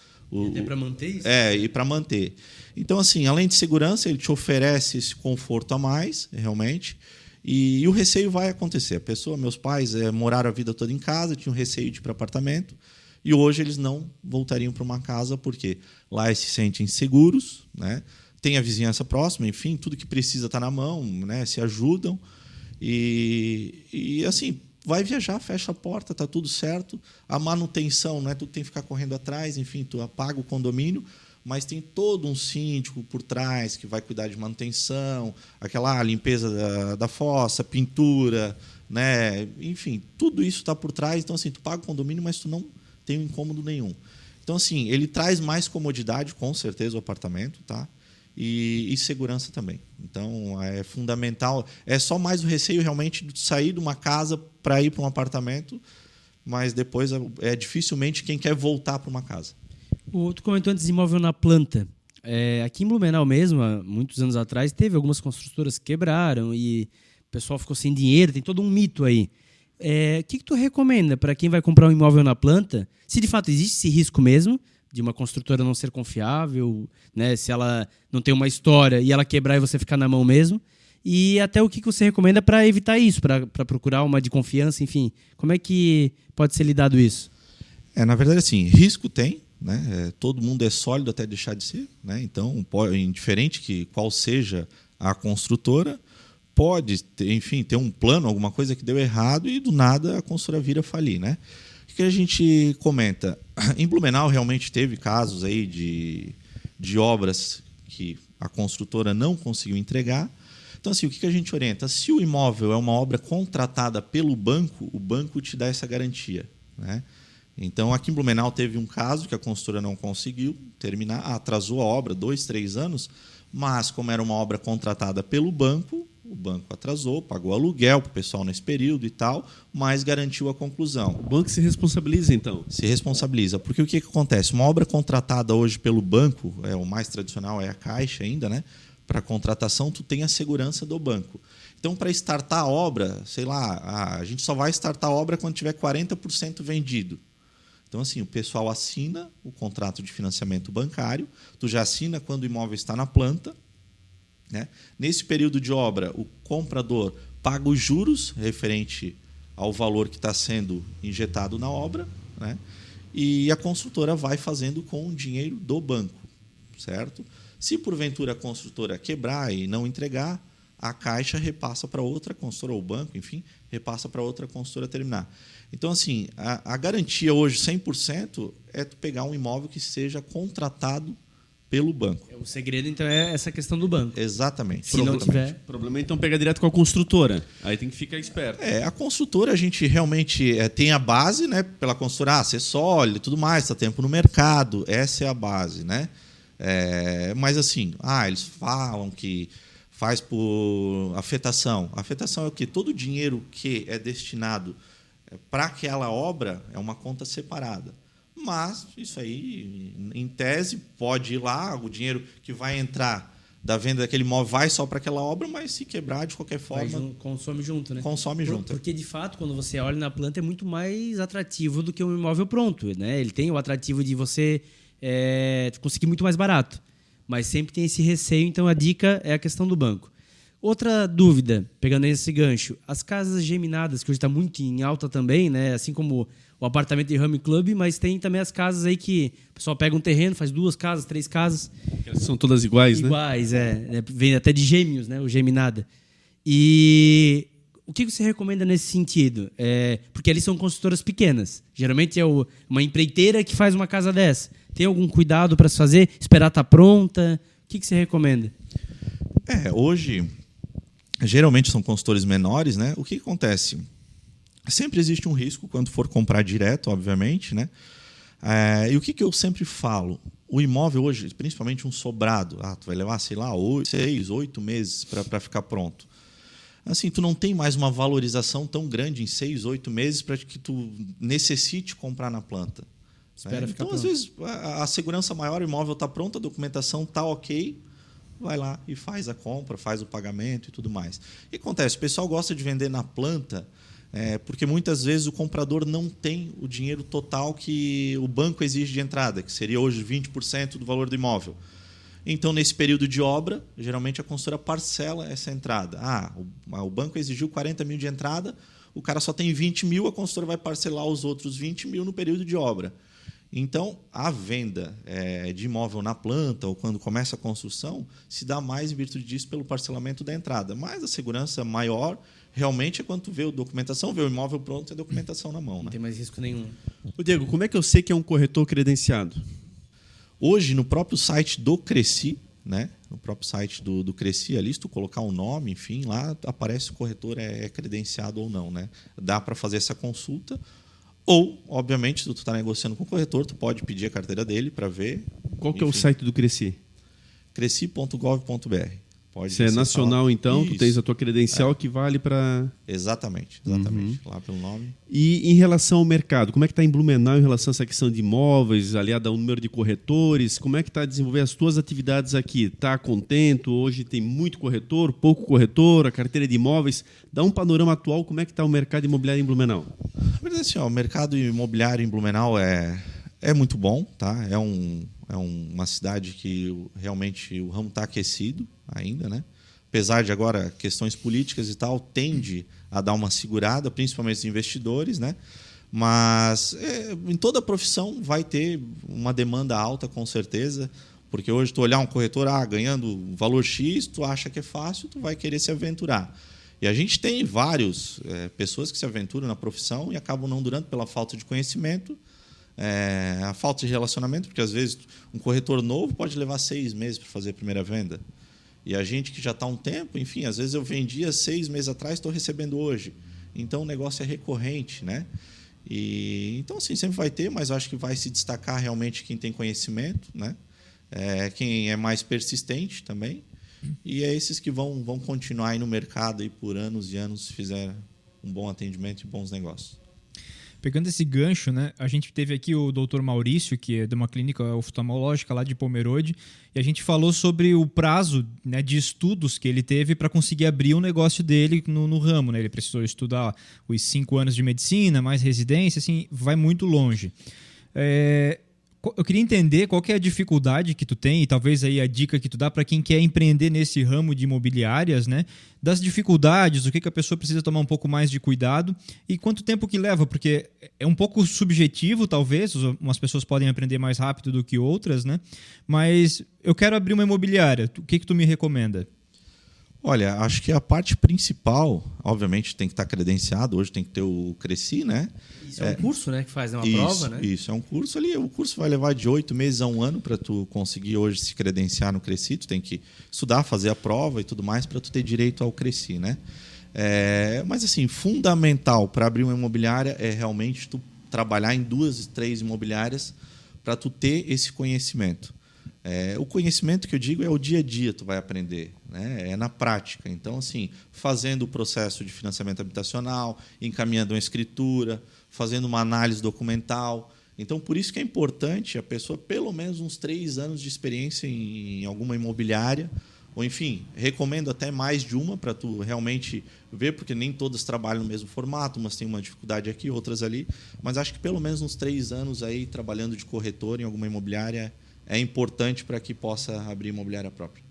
até para manter isso? E para manter. Então, assim, além de segurança, ele te oferece esse conforto a mais, realmente. E o receio vai acontecer. Meus pais moraram a vida toda em casa, tinham receio de ir para apartamento, e hoje eles não voltariam para uma casa porque lá eles se sentem seguros, né? Tem a vizinhança próxima, enfim, tudo que precisa está na mão, né? Se ajudam. E assim, vai viajar, fecha a porta, está tudo certo. A manutenção, não é tu que tem que ficar correndo atrás, enfim, tu paga o condomínio, mas tem todo um síndico por trás que vai cuidar de manutenção, aquela limpeza da fossa, pintura, né? Enfim, tudo isso está por trás. Então, assim, tu paga o condomínio, mas tu não tem incômodo nenhum. Então, assim, ele traz mais comodidade, com certeza, o apartamento, tá? E segurança também. Então, é fundamental. É só mais o receio realmente de sair de uma casa para ir para um apartamento, mas depois é dificilmente quem quer voltar para uma casa. Tu comentou antes de imóvel na planta. Aqui em Blumenau mesmo, há muitos anos atrás, teve algumas construtoras que quebraram e o pessoal ficou sem dinheiro, tem todo um mito aí. O que tu recomenda para quem vai comprar um imóvel na planta? Se de fato existe esse risco mesmo, de uma construtora não ser confiável, né, se ela não tem uma história e ela quebrar e você ficar na mão mesmo, e até o que você recomenda para evitar isso, para procurar uma de confiança, enfim. Como é que pode ser lidado isso? Na verdade, assim, risco tem, né? Todo mundo é sólido até deixar de ser, né? Então, indiferente que qual seja a construtora, pode ter, enfim, ter um plano, alguma coisa que deu errado e do nada a construtora vira falir, né? O que a gente comenta? Em Blumenau realmente teve casos aí de obras que a construtora não conseguiu entregar. Então, assim, o que a gente orienta? Se o imóvel é uma obra contratada pelo banco, o banco te dá essa garantia, né? Então, aqui em Blumenau teve um caso que a construtora não conseguiu terminar, atrasou a obra 2, 3 anos, mas como era uma obra contratada pelo banco, o banco atrasou, pagou aluguel para o pessoal nesse período e tal, mas garantiu a conclusão. O banco se responsabiliza, então? Se responsabiliza. Porque o que acontece? Uma obra contratada hoje pelo banco, o mais tradicional é a Caixa ainda, né? Para contratação, tu tem a segurança do banco. Então, para startar a obra, sei lá, a gente só vai startar a obra quando tiver 40% vendido. Então, assim, o pessoal assina o contrato de financiamento bancário, tu já assina quando o imóvel está na planta, né? Nesse período de obra, o comprador paga os juros referente ao valor que está sendo injetado na obra, né? E a construtora vai fazendo com o dinheiro do banco, certo? Se porventura a construtora quebrar e não entregar, a Caixa repassa para outra construtora, ou o banco, enfim, repassa para outra construtora terminar. Então, assim, a garantia hoje, 100%, é tu pegar um imóvel que seja contratado pelo banco. O segredo, então, é essa questão do banco. Exatamente. Se não tiver... O problema é, então, pegar direto com a construtora. Aí tem que ficar esperto. A construtora, a gente realmente tem a base, né, pela construtora, ser sólida e tudo mais, está tempo no mercado, essa é a base, né? Mas, assim, eles falam que faz por afetação. A afetação é o quê? Todo o dinheiro que é destinado para aquela obra é uma conta separada. Mas isso aí, em tese, pode ir lá, o dinheiro que vai entrar da venda daquele imóvel vai só para aquela obra, mas se quebrar de qualquer forma... Consome junto, né? Consome junto. Porque, de fato, quando você olha na planta, é muito mais atrativo do que um imóvel pronto, né? Ele tem o atrativo de você conseguir muito mais barato. Mas sempre tem esse receio, então a dica é a questão do banco. Outra dúvida, pegando esse gancho, as casas geminadas, que hoje está muito em alta também, né? Assim como o apartamento de Home Club, mas tem também as casas aí que o pessoal pega um terreno, faz 2 casas, 3 casas. Elas são todas iguais, né? Iguais, vem até de gêmeos, né? O geminada. E o que você recomenda nesse sentido? Porque ali são construtoras pequenas. Geralmente é uma empreiteira que faz uma casa dessa. Tem algum cuidado para se fazer? Esperar estar pronta? O que você recomenda? Hoje, geralmente são consultores menores, né? O que acontece? Sempre existe um risco quando for comprar direto, obviamente, né? E o que eu sempre falo? O imóvel hoje, principalmente um sobrado, tu vai levar, sei lá, 6, 8 meses para ficar pronto. Assim, tu não tem mais uma valorização tão grande em 6, 8 meses para que tu necessite comprar na planta. Então, às vezes, a segurança maior, o imóvel está pronto, a documentação está ok, vai lá e faz a compra, faz o pagamento e tudo mais. O que acontece? O pessoal gosta de vender na planta porque muitas vezes o comprador não tem o dinheiro total que o banco exige de entrada, que seria hoje 20% do valor do imóvel. Então, nesse período de obra, geralmente a construtora parcela essa entrada. O banco exigiu 40 mil de entrada, o cara só tem 20 mil, a construtora vai parcelar os outros 20 mil no período de obra. Então, a venda de imóvel na planta ou quando começa a construção se dá mais em virtude disso pelo parcelamento da entrada. Mas a segurança maior realmente é quando tu vê a documentação, vê o imóvel pronto e a documentação na mão. Não tem mais risco nenhum. Ô Diego, como é que eu sei que é um corretor credenciado? Hoje, no próprio site do Cresci, né? No próprio site do Cresci, ali, se tu colocar um nome, enfim, lá aparece se o corretor é credenciado ou não. Né? Dá para fazer essa consulta. Ou, obviamente, se tu está negociando com o corretor, tu pode pedir a carteira dele para ver. Qual que é o site do Cresci? Cresci.gov.br. Você é nacional, então, Isso. tu tens a tua credencial que vale para... Exatamente. Lá pelo nome. E em relação ao mercado, como é que está em Blumenau em relação a essa questão de imóveis, aliado ao número de corretores? Como é que está a desenvolver as tuas atividades aqui? Está contente? Hoje tem muito corretor, pouco corretor, a carteira de imóveis. Dá um panorama atual, como é que está o mercado imobiliário em Blumenau? Na verdade, assim, o mercado imobiliário em Blumenau é muito bom. Tá? É uma cidade que realmente o ramo está aquecido ainda, né? Apesar de agora questões políticas e tal, tende a dar uma segurada, principalmente os investidores, né? Mas em toda profissão vai ter uma demanda alta, com certeza, porque hoje tu olhar um corretor ganhando valor X, tu acha que é fácil, tu vai querer se aventurar. E a gente tem várias pessoas que se aventuram na profissão e acabam não durando pela falta de conhecimento, a falta de relacionamento, porque às vezes um corretor novo pode levar 6 meses para fazer a primeira venda. E a gente que já está há um tempo, enfim, às vezes eu vendia 6 meses atrás, estou recebendo hoje. Então o negócio é recorrente, né? Então, assim, sempre vai ter, mas eu acho que vai se destacar realmente quem tem conhecimento, né? Quem é mais persistente também. E é esses que vão continuar aí no mercado aí por anos e anos se fizer um bom atendimento e bons negócios. Pegando esse gancho, né, a gente teve aqui o Dr. Maurício, que é de uma clínica oftalmológica lá de Pomerode, e a gente falou sobre o prazo, né, de estudos que ele teve para conseguir abrir o negócio dele no ramo. Né? Ele precisou estudar os 5 anos de medicina, mais residência, assim, vai muito longe. Eu queria entender qual que é a dificuldade que tu tem e talvez aí a dica que tu dá para quem quer empreender nesse ramo de imobiliárias, né? Das dificuldades, o que a pessoa precisa tomar um pouco mais de cuidado e quanto tempo que leva, porque é um pouco subjetivo, talvez, umas pessoas podem aprender mais rápido do que outras, né? Mas eu quero abrir uma imobiliária, o que tu me recomenda? Olha, acho que a parte principal, obviamente, tem que estar credenciado. Hoje tem que ter o Cresci, né? Isso é um curso, né? Que faz uma isso, prova, né? Isso, é um curso ali. O curso vai levar de 8 meses a 1 ano para tu conseguir hoje se credenciar no Cresci. Tu tem que estudar, fazer a prova e tudo mais para tu ter direito ao Cresci, né? Mas, assim, fundamental para abrir uma imobiliária é realmente tu trabalhar em 2, 3 imobiliárias para tu ter esse conhecimento. O conhecimento que eu digo é o dia a dia tu vai aprender, né? É na prática. Então, assim, fazendo o processo de financiamento habitacional, encaminhando uma escritura, fazendo uma análise documental. Então, por isso que é importante a pessoa pelo menos uns 3 anos de experiência em alguma imobiliária, ou enfim, recomendo até mais de uma para tu realmente ver, porque nem todas trabalham no mesmo formato, umas têm uma dificuldade aqui, outras ali, mas acho que pelo menos uns 3 anos aí trabalhando de corretor em alguma imobiliária é importante para que possa abrir imobiliária própria.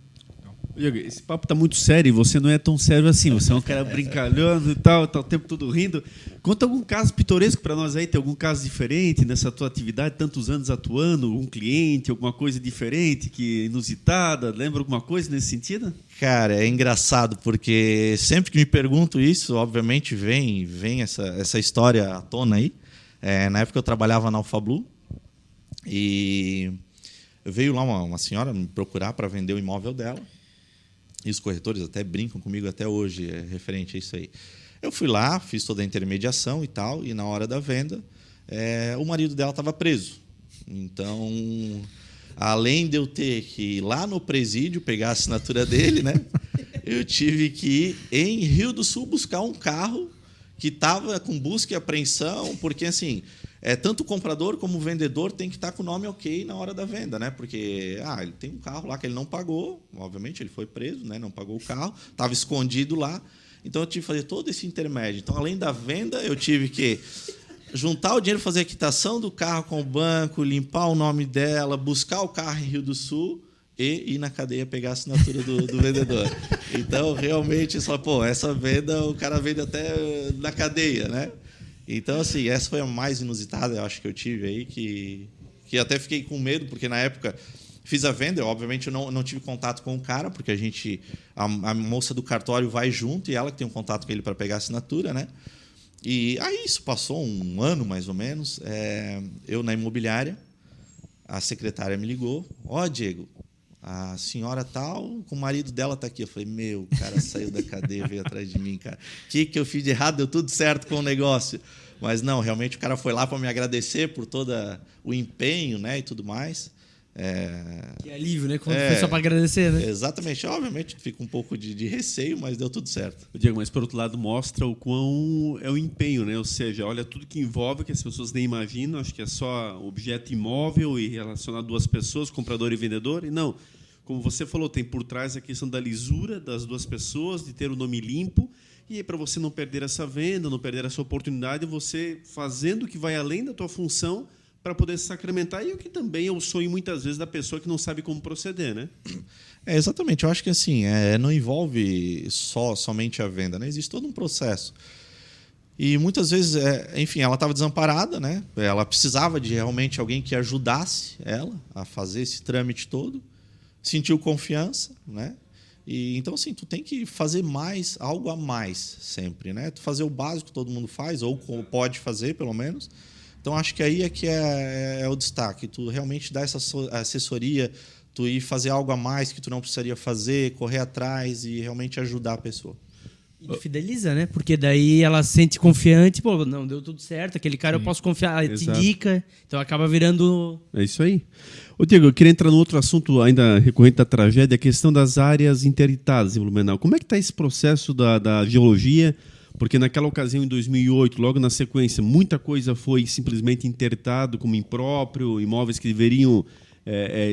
Diego, esse papo está muito sério e você não é tão sério assim. Você é um cara brincalhando e tal, tá o tempo todo rindo. Conta algum caso pitoresco para nós aí. Tem algum caso diferente nessa tua atividade, tantos anos atuando? Um cliente, alguma coisa diferente, que inusitada? Lembra alguma coisa nesse sentido? Cara, é engraçado, porque sempre que me pergunto isso, obviamente vem essa história à tona aí. Na época eu trabalhava na Alfablu e veio lá uma senhora me procurar para vender o imóvel dela. E os corretores até brincam comigo até hoje, referente a isso aí. Eu fui lá, fiz toda a intermediação e tal, e na hora da venda, o marido dela estava preso. Então, além de eu ter que ir lá no presídio pegar a assinatura dele, né, eu tive que ir em Rio do Sul buscar um carro que estava com busca e apreensão, porque assim, tanto o comprador como o vendedor tem que estar com o nome ok na hora da venda, né? Porque ele tem um carro lá que ele não pagou, obviamente ele foi preso, né? Não pagou o carro, estava escondido lá, então eu tive que fazer todo esse intermédio. Então, além da venda, eu tive que juntar o dinheiro, fazer a quitação do carro com o banco, limpar o nome dela, buscar o carro em Rio do Sul e ir na cadeia pegar a assinatura do vendedor. Então, realmente, essa venda, o cara vende até na cadeia, né? Então, assim, essa foi a mais inusitada, eu acho que eu tive aí, que até fiquei com medo, porque na época fiz a venda, obviamente eu não tive contato com o cara, porque a moça do cartório vai junto e ela que tem um contato com ele para pegar a assinatura, né? E aí isso passou um ano, mais ou menos, eu na imobiliária, a secretária me ligou, Diego, a senhora tal, com o marido dela está aqui. Eu falei, o cara saiu da cadeia, veio atrás de mim, cara. O que eu fiz de errado? Deu tudo certo com o negócio. Mas não, realmente o cara foi lá para me agradecer por todo o empenho, né, e tudo mais. Que alívio, né? Quando foi só para agradecer, né? Exatamente. Obviamente fica um pouco de receio, mas deu tudo certo. Diego, mas por outro lado mostra o quão é o empenho, né? Ou seja, olha tudo que envolve, que as pessoas nem imaginam, acho que é só objeto imóvel e relacionar duas pessoas, comprador e vendedor, e não. Como você falou, tem por trás a questão da lisura das duas pessoas, de ter o nome limpo, e para você não perder essa venda, não perder essa oportunidade, você fazendo o que vai além da tua função para poder se sacramentar, e o que também é o sonho, muitas vezes, da pessoa que não sabe como proceder, né? Exatamente. Eu acho que assim, não envolve somente a venda, né? Existe todo um processo. E muitas vezes, enfim, ela estava desamparada, né? Ela precisava de realmente alguém que ajudasse ela a fazer esse trâmite todo. Sentiu confiança, né? E então assim, tu tem que fazer algo a mais sempre, né? Tu fazer o básico que todo mundo faz ou pode fazer, pelo menos. Então acho que aí é que é o destaque. Tu realmente dá essa assessoria, tu ir fazer algo a mais que tu não precisaria fazer, correr atrás e realmente ajudar a pessoa. E fideliza, né? Porque daí ela se sente confiante, não, deu tudo certo, aquele cara eu posso confiar, te indica, então acaba virando... É isso aí. Ô Diego, eu queria entrar no outro assunto ainda recorrente da tragédia, a questão das áreas interditadas em Blumenau. Como é que está esse processo da geologia? Porque naquela ocasião, em 2008, logo na sequência, muita coisa foi simplesmente interditado como impróprio, imóveis que deveriam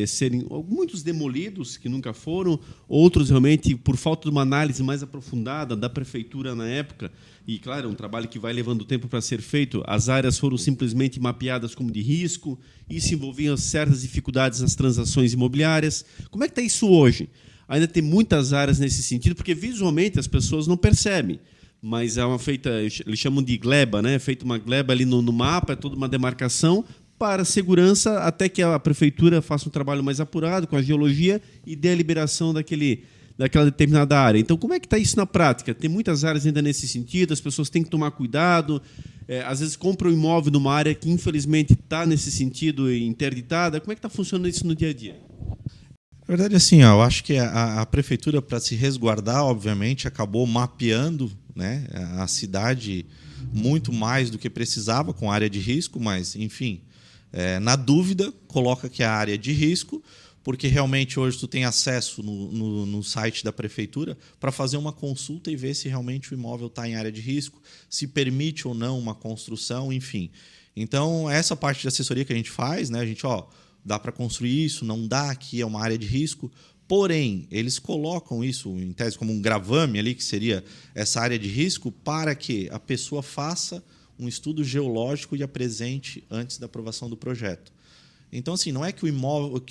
serem muitos demolidos, que nunca foram, outros realmente por falta de uma análise mais aprofundada da prefeitura na época, e claro, é um trabalho que vai levando tempo para ser feito, as áreas foram simplesmente mapeadas como de risco, isso envolvia certas dificuldades nas transações imobiliárias. Como é que está isso hoje? Ainda tem muitas áreas nesse sentido, porque visualmente as pessoas não percebem, mas é uma feita, eles chamam de gleba, né? É feita uma gleba ali no mapa, é toda uma demarcação para segurança, até que a prefeitura faça um trabalho mais apurado com a geologia e dê a liberação daquela determinada área. Então, como é que está isso na prática? Tem muitas áreas ainda nesse sentido, as pessoas têm que tomar cuidado, às vezes compram um imóvel numa área que, infelizmente, está nesse sentido interditada. Como é que está funcionando isso no dia a dia? Na verdade, assim, eu acho que a prefeitura, para se resguardar, obviamente, acabou mapeando, né, a cidade muito mais do que precisava com a área de risco, mas, enfim, na dúvida, coloca que é a área de risco, porque realmente hoje tu tem acesso no site da prefeitura para fazer uma consulta e ver se realmente o imóvel está em área de risco, se permite ou não uma construção, enfim. Então, essa parte de assessoria que a gente faz, né, a gente, dá para construir isso, não dá, aqui é uma área de risco. Porém, eles colocam isso, em tese, como um gravame ali, que seria essa área de risco, para que a pessoa faça um estudo geológico e apresente antes da aprovação do projeto. Então, assim, não é que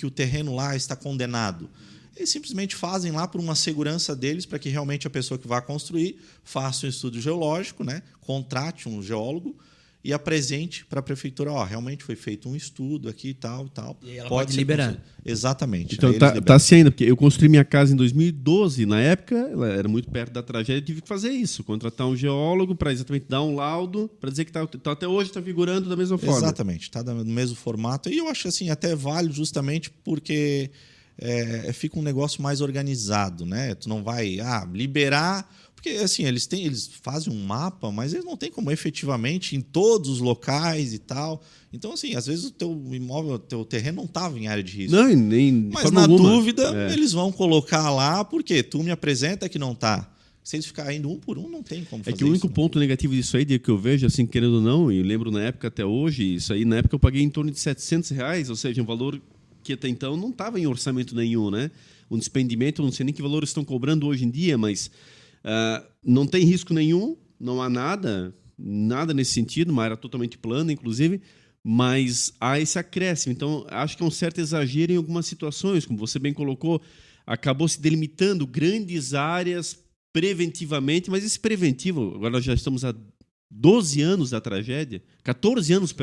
o terreno lá está condenado. Eles simplesmente fazem lá por uma segurança deles, para que realmente a pessoa que vai construir faça um estudo geológico, né, contrate um geólogo, e apresente para a prefeitura, realmente foi feito um estudo aqui e tal. E aí ela pode liberar. Exatamente. Então está se ainda, porque eu construí minha casa em 2012, na época, ela era muito perto da tragédia, eu tive que fazer isso, contratar um geólogo para exatamente dar um laudo, para dizer que até hoje está vigorando da mesma forma. Exatamente, está no mesmo formato. E eu acho assim, até vale justamente porque fica um negócio mais organizado, né? Tu não vai liberar... Porque assim, eles fazem um mapa, mas eles não têm como efetivamente em todos os locais e tal. Então, assim, às vezes o teu imóvel, o teu terreno não estava em área de risco. Não, nem mas na dúvida, eles vão colocar lá, porque tu me apresenta que não está. Se eles ficarem indo um por um, não tem como fazer. É que o único ponto negativo disso aí, que eu vejo, assim, querendo ou não, e lembro na época até hoje, isso aí na época eu paguei em torno de R$700, ou seja, um valor que até então não estava em orçamento nenhum, né? Um despendimento, não sei nem que valor estão cobrando hoje em dia, mas... não tem risco nenhum, não há nada nesse sentido, uma área totalmente plana, inclusive, mas há esse acréscimo. Então, acho que é um certo exagero em algumas situações, como você bem colocou, acabou se delimitando grandes áreas preventivamente, mas esse preventivo, agora nós já estamos há 12 anos da tragédia, 14 anos,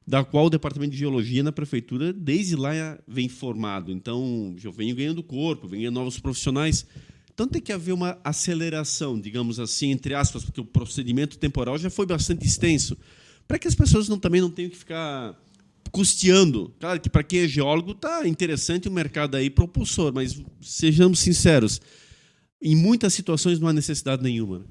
da qual o Departamento de Geologia na Prefeitura, desde lá, vem formado. Então, já venho ganhando corpo, venho ganhando novos profissionais. Então, tem que haver uma aceleração, digamos assim, entre aspas, porque o procedimento temporal já foi bastante extenso, para que as pessoas também não tenham que ficar custeando. Claro que, para quem é geólogo, está interessante o mercado aí propulsor, mas sejamos sinceros, em muitas situações não há necessidade nenhuma.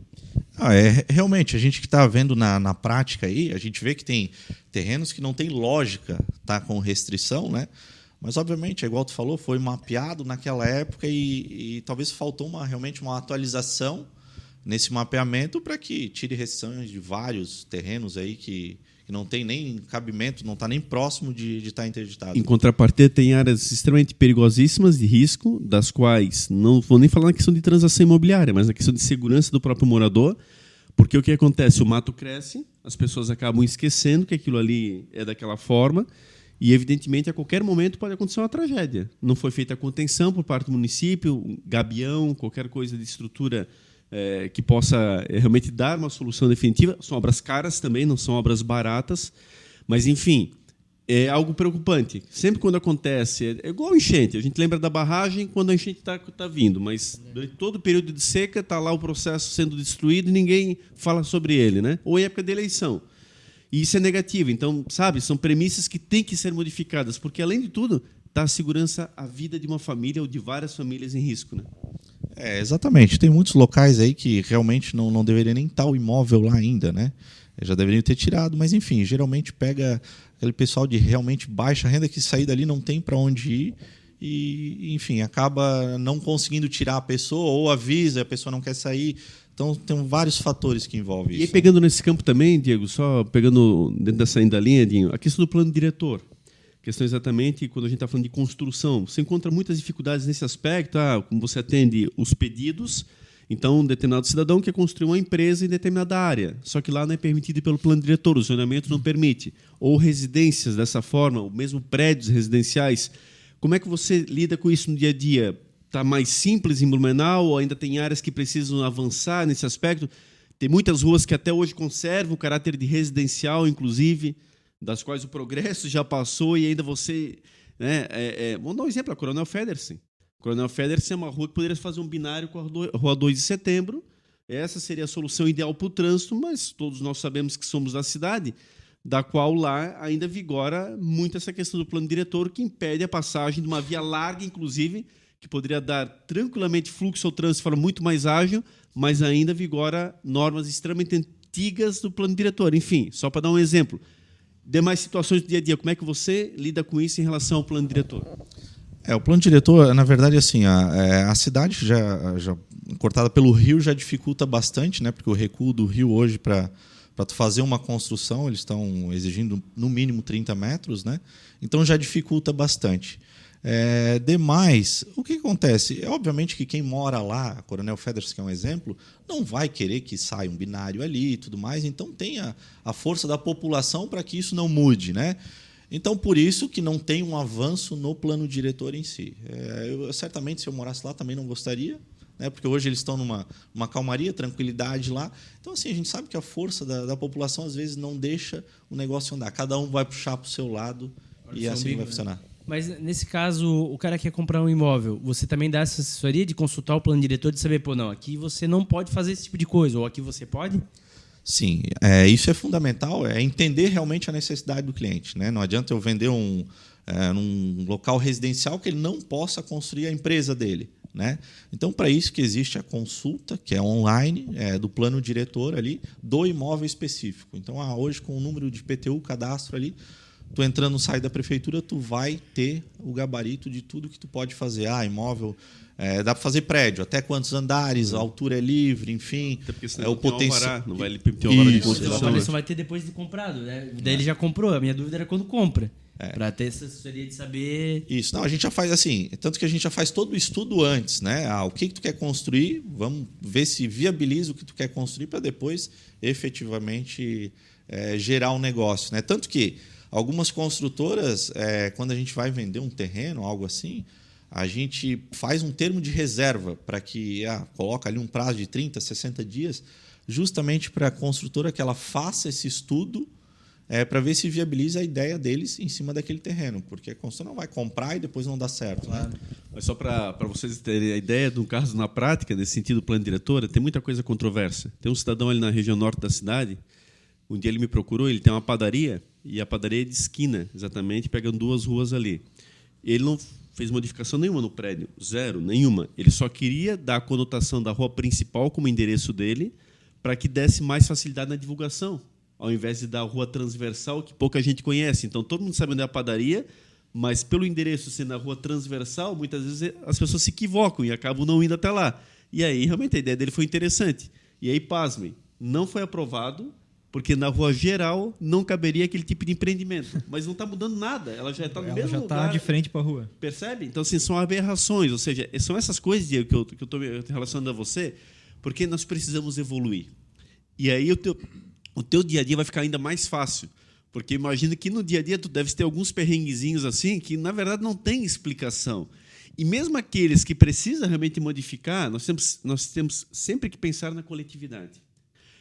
Realmente, a gente que está vendo na prática aí, a gente vê que tem terrenos que não tem lógica tá com restrição, né? Mas, obviamente, igual tu falou, foi mapeado naquela época e talvez faltou realmente uma atualização nesse mapeamento para que tire restrições de vários terrenos aí que não tem nem cabimento, não está nem próximo de estar interditado. Em contrapartida, tem áreas extremamente perigosíssimas de risco, das quais não vou nem falar na questão de transação imobiliária, mas na questão de segurança do próprio morador, porque o que acontece? O mato cresce, as pessoas acabam esquecendo que aquilo ali é daquela forma e, evidentemente, a qualquer momento pode acontecer uma tragédia. Não foi feita a contenção por parte do município, um gabião, qualquer coisa de estrutura que possa realmente dar uma solução definitiva. São obras caras também, não são obras baratas, mas, enfim, é algo preocupante. Sempre quando acontece, é igual a enchente. A gente lembra da barragem quando a enchente está vindo, mas durante todo o período de seca está lá o processo sendo destruído e ninguém fala sobre ele, né? Ou em época de eleição. E isso é negativo. Então, sabe, são premissas que têm que ser modificadas, porque, além de tudo, está a segurança, a vida de uma família ou de várias famílias em risco, né? Exatamente. Tem muitos locais aí que realmente não deveria nem estar o imóvel lá ainda, né? Já deveriam ter tirado, mas enfim, geralmente pega aquele pessoal de realmente baixa renda que sair dali não tem para onde ir e, enfim, acaba não conseguindo tirar a pessoa ou avisa, a pessoa não quer sair. Então, tem vários fatores que envolvem isso. E aí, pegando nesse campo também, Diego, só pegando dentro dessa ainda linha, Dinho, a questão do plano diretor. A questão exatamente quando a gente está falando de construção. Você encontra muitas dificuldades nesse aspecto, como você atende os pedidos. Então, um determinado cidadão quer construir uma empresa em determinada área, só que lá não é permitido pelo plano diretor, o zoneamento não permite. Ou residências dessa forma, ou mesmo prédios residenciais. Como é que você lida com isso no dia a dia? Está mais simples em Blumenau ou ainda tem áreas que precisam avançar nesse aspecto? Tem muitas ruas que até hoje conservam o caráter de residencial, inclusive, das quais o progresso já passou e ainda você... Né, vamos dar um exemplo, a Coronel Federsen. Coronel Federsen é uma rua que poderia fazer um binário com a Rua 2 de Setembro. Essa seria a solução ideal para o trânsito, mas todos nós sabemos que somos da cidade, da qual lá ainda vigora muito essa questão do plano diretor, que impede a passagem de uma via larga, inclusive, que poderia dar tranquilamente fluxo ao trânsito de forma muito mais ágil, mas ainda vigora normas extremamente antigas do plano diretor. Enfim, só para dar um exemplo. Demais situações do dia a dia, como é que você lida com isso em relação ao plano diretor? O plano diretor, na verdade, assim, a cidade já cortada pelo rio já dificulta bastante, né? Porque o recuo do rio hoje para tu fazer uma construção, eles estão exigindo no mínimo 30 metros, né? Então já dificulta bastante. Demais, o que acontece? Obviamente que quem mora lá, Coronel Federsen, que é um exemplo, não vai querer que saia um binário ali e tudo mais, então tem a força da população para que isso não mude, né? Então, por isso que não tem um avanço no plano diretor em si. Certamente, se eu morasse lá, também não gostaria, né? Porque hoje eles estão numa calmaria, tranquilidade lá. Então, assim, a gente sabe que a força da população, às vezes, não deixa o negócio andar. Cada um vai puxar para o seu lado e assim vai funcionar. Mas, nesse caso, o cara quer comprar um imóvel, você também dá essa assessoria de consultar o plano diretor, de saber, não, aqui você não pode fazer esse tipo de coisa, ou aqui você pode? Sim, isso é fundamental, é entender realmente a necessidade do cliente, né? Não adianta eu vender num local residencial que ele não possa construir a empresa dele, né? Então, para isso que existe a consulta, que é online, do plano diretor ali, do imóvel específico. Então, hoje, com o número de PTU, cadastro ali, tu entrando no site da prefeitura, tu vai ter o gabarito de tudo que tu pode fazer. Imóvel, dá para fazer prédio, até quantos andares, a altura é livre, enfim. O potencial. Não vai ter uma hora de construção. Só vai ter depois de comprado, né? Daí ele já comprou. A minha dúvida era quando compra. Para ter essa assessoria de saber... Isso. Não, a gente já faz assim, tanto que a gente já faz todo o estudo antes, né? O que tu quer construir, vamos ver se viabiliza o que tu quer construir para depois efetivamente gerar um negócio, né? Tanto que algumas construtoras, quando a gente vai vender um terreno, algo assim, a gente faz um termo de reserva para que coloca ali um prazo de 30, 60 dias, justamente para a construtora que ela faça esse estudo para ver se viabiliza a ideia deles em cima daquele terreno, porque a construtora não vai comprar e depois não dá certo. Claro. Né? Mas só para vocês terem a ideia de um caso na prática, nesse sentido, plano diretor, tem muita coisa controversa. Tem um cidadão ali na região norte da cidade, um dia ele me procurou, ele tem uma padaria, e a padaria é de esquina, exatamente, pegando 2 ruas ali. Ele não fez modificação nenhuma no prédio, zero, nenhuma. Ele só queria dar a conotação da rua principal como endereço dele, para que desse mais facilidade na divulgação, ao invés de dar a rua transversal, que pouca gente conhece. Então, todo mundo sabe onde é a padaria, mas pelo endereço ser na rua transversal, muitas vezes as pessoas se equivocam e acabam não indo até lá. E aí, realmente, a ideia dele foi interessante. E aí, pasmem, não foi aprovado, porque na rua geral não caberia aquele tipo de empreendimento. Mas não está mudando nada, ela já está no mesmo lugar. Ela já está de frente para a rua. Percebe? Então, assim, são aberrações. Ou seja, são essas coisas, Diego, que eu estou relacionando a você, porque nós precisamos evoluir. E aí o teu dia a dia vai ficar ainda mais fácil. Porque imagina que no dia a dia tu deve ter alguns perrenguezinhos assim que, na verdade, não tem explicação. E mesmo aqueles que precisam realmente modificar, nós temos sempre que pensar na coletividade.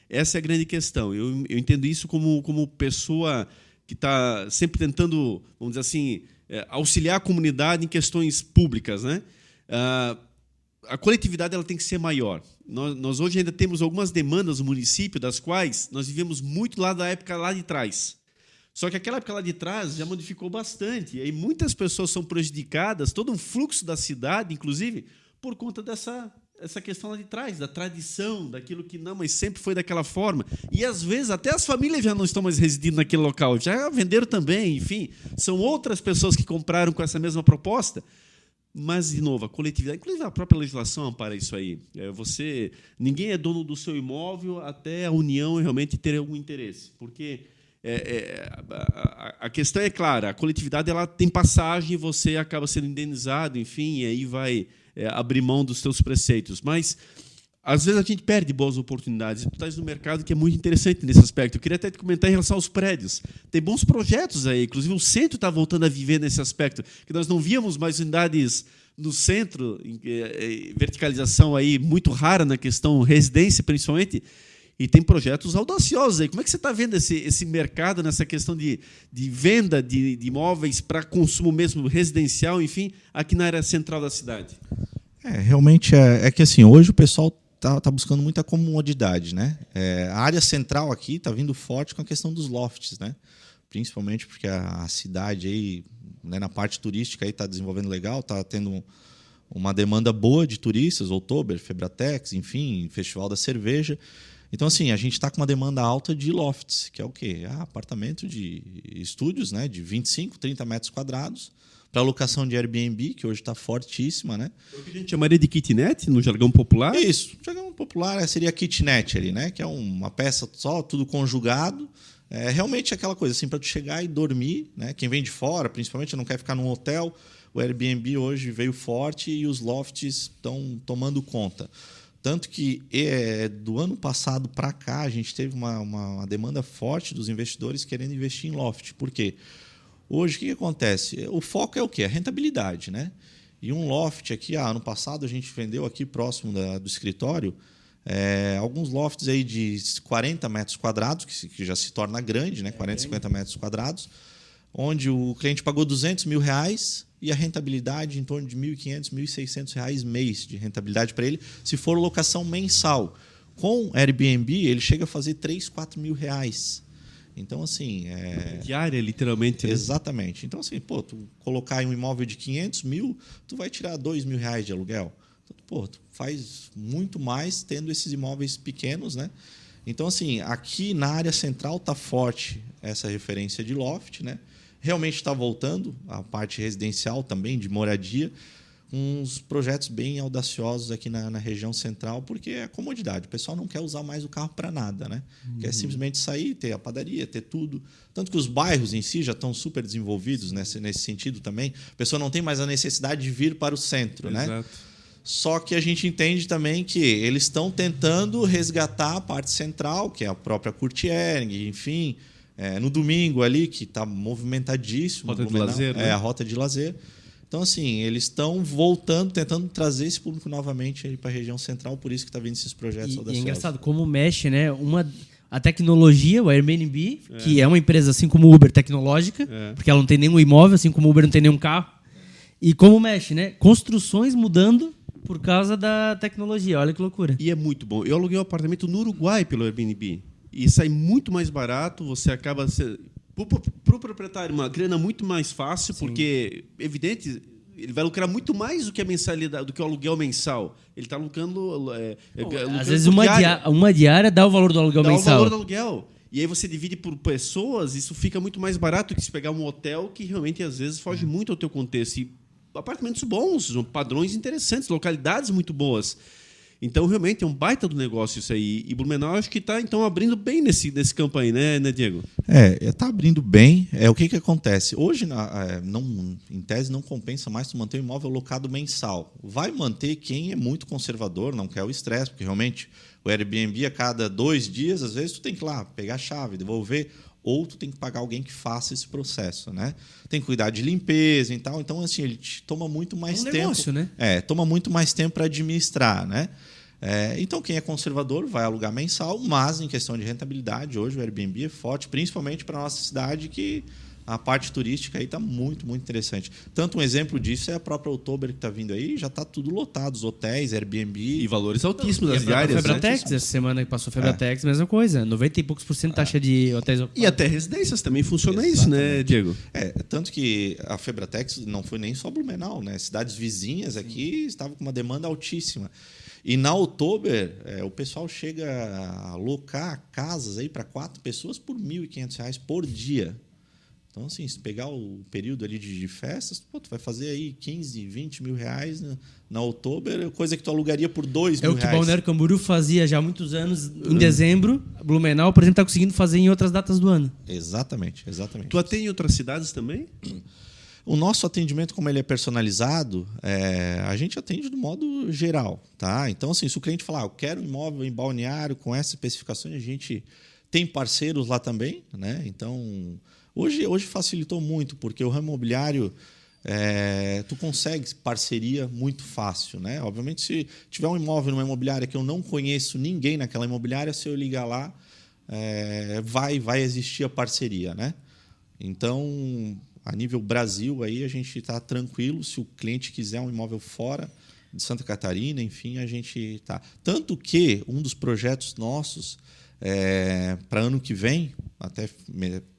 Essa é a grande questão. Eu entendo isso como pessoa que está sempre tentando, vamos dizer assim, auxiliar a comunidade em questões públicas, né? A coletividade ela tem que ser maior. Nós hoje ainda temos algumas demandas no município, das quais nós vivemos muito lá da época lá de trás. Só que aquela época lá de trás já modificou bastante. E aí muitas pessoas são prejudicadas, todo um fluxo da cidade, inclusive, por conta dessa questão lá de trás, da tradição, daquilo que não, mas sempre foi daquela forma. E, às vezes, até as famílias já não estão mais residindo naquele local, já venderam também, enfim. São outras pessoas que compraram com essa mesma proposta. Mas, de novo, a coletividade, inclusive a própria legislação ampara isso aí. Ninguém é dono do seu imóvel até a União realmente ter algum interesse. Porque a questão é clara, a coletividade ela tem passagem, você acaba sendo indenizado, enfim, e aí vai abrir mão dos seus preceitos. Mas, às vezes, a gente perde boas oportunidades. E tu estás no mercado que é muito interessante nesse aspecto. Eu queria até te comentar em relação aos prédios. Tem bons projetos aí. Inclusive, o centro está voltando a viver nesse aspecto, que nós não víamos mais unidades no centro, verticalização aí muito rara na questão residência, principalmente, e tem projetos audaciosos aí. Como é que você está vendo esse mercado nessa questão de venda de imóveis para consumo mesmo residencial, enfim, aqui na área central da cidade? Realmente é que assim, hoje o pessoal tá buscando muita comodidade, né? A área central aqui está vindo forte com a questão dos lofts, né? Principalmente porque a cidade aí, né, na parte turística está desenvolvendo legal, está tendo uma demanda boa de turistas, Outubro, Febratex, enfim, Festival da Cerveja. Então, assim, a gente está com uma demanda alta de lofts, que é o quê? Apartamento de estúdios, né, de 25, 30 metros quadrados, para locação de Airbnb, que hoje está fortíssima, né? O que a gente chamaria de kitnet, no jargão popular? Isso, no jargão popular seria a kitnet ali, né? Que é uma peça só, tudo conjugado. Realmente aquela coisa assim, para tu chegar e dormir, né? Quem vem de fora, principalmente, não quer ficar num hotel. O Airbnb hoje veio forte e os lofts estão tomando conta. Tanto que do ano passado para cá a gente teve uma demanda forte dos investidores querendo investir em loft. Por quê? Hoje o que acontece? O foco é o quê? A rentabilidade, né? E um loft aqui, ano passado a gente vendeu aqui próximo do escritório alguns lofts aí de 40 metros quadrados, que já se torna grande, né? 40, 50 metros quadrados, onde o cliente pagou R$200 mil e a rentabilidade em torno de R$1.500, R$1.600 mês de rentabilidade para ele, se for locação mensal. Com Airbnb, ele chega a fazer R$3, R$4 mil. Então, assim... diária, literalmente. Né? Exatamente. Então, assim, tu colocar em um imóvel de 500 mil, tu vai tirar R$2 mil de aluguel. Então, tu faz muito mais tendo esses imóveis pequenos, né? Então, assim, aqui na área central está forte essa referência de loft, né? Realmente está voltando a parte residencial também, de moradia, uns projetos bem audaciosos aqui na região central, porque é a comodidade. O pessoal não quer usar mais o carro para nada, né? Quer simplesmente sair, ter a padaria, ter tudo. Tanto que os bairros em si já estão super desenvolvidos nesse sentido também. A pessoa não tem mais a necessidade de vir para o centro, né? Exato. Só que a gente entende também que eles estão tentando resgatar a parte central, que é a própria Curtiering, enfim, no domingo ali, que está movimentadíssimo. Rota de lazer, né? A rota de lazer. Então, assim, eles estão voltando, tentando trazer esse público novamente para a região central, por isso que está vindo esses projetos audaciosos. E é engraçado como mexe, né? A tecnologia, o Airbnb, que é uma empresa assim como o Uber tecnológica, porque ela não tem nenhum imóvel, assim como o Uber não tem nenhum carro. E como mexe, né? Construções mudando por causa da tecnologia. Olha que loucura. E é muito bom. Eu aluguei um apartamento no Uruguai pelo Airbnb. E sai muito mais barato, você acaba... Para o proprietário, uma grana muito mais fácil, porque, evidente, ele vai lucrar muito mais do que a mensalidade, do que o aluguel mensal. Ele está lucrando... às vezes uma diária dá o valor do aluguel mensal. Dá o valor do aluguel. E aí você divide por pessoas, isso fica muito mais barato que se pegar um hotel que realmente, às vezes, foge muito ao teu contexto. E apartamentos bons, padrões interessantes, localidades muito boas. Então, realmente, é um baita do negócio isso aí. E Blumenau, acho que está, então, abrindo bem nesse campo aí, né, Diego? Está abrindo bem. O que acontece? Hoje, em tese, não compensa mais tu manter o imóvel locado mensal. Vai manter quem é muito conservador, não quer o estresse, porque, realmente, o Airbnb, a cada 2 dias, às vezes, tu tem que ir lá, pegar a chave, devolver, ou tu tem que pagar alguém que faça esse processo, né? Tem que cuidar de limpeza e tal. Então, assim, ele te toma muito mais tempo. Negócio, né? Toma muito mais tempo para administrar, né? Então, quem é conservador vai alugar mensal, mas em questão de rentabilidade, hoje o Airbnb é forte, principalmente para a nossa cidade, que a parte turística aí está muito, muito interessante. Tanto um exemplo disso é a própria Oktober que está vindo aí, já está tudo lotado, os hotéis, Airbnb. E valores altíssimos das diárias. A Febratex, essa semana que passou a Febratex, mesma coisa. 90 e poucos % taxa de hotéis ocupados. E até residências também funciona isso, né, Diego? Tanto que a Febratex não foi nem só Blumenau, né? Cidades vizinhas aqui estavam com uma demanda altíssima. E na Oktober, o pessoal chega a alocar casas aí para 4 pessoas por R$ 1.500 por dia. Então, assim, se pegar o período ali de festas, tu vai fazer aí 15, 20 mil reais na Oktober, coisa que tu alugaria por 2 mil reais. É o que o Balneário Camboriú fazia já há muitos anos, em dezembro. Blumenau, por exemplo, está conseguindo fazer em outras datas do ano. Exatamente. Tu atende em outras cidades também? O nosso atendimento, como ele é personalizado, a gente atende do modo geral, tá? Então, assim, se o cliente falar, eu quero um imóvel em Balneário com essas especificações, a gente tem parceiros lá também, né? Então, hoje facilitou muito, porque o ramo imobiliário, tu consegue parceria muito fácil, né? Obviamente, se tiver um imóvel numa imobiliária que eu não conheço ninguém naquela imobiliária, se eu ligar lá, vai existir a parceria, né? Então, a nível Brasil, aí a gente está tranquilo. Se o cliente quiser um imóvel fora de Santa Catarina, enfim, a gente está. Tanto que um dos projetos nossos para ano que vem, até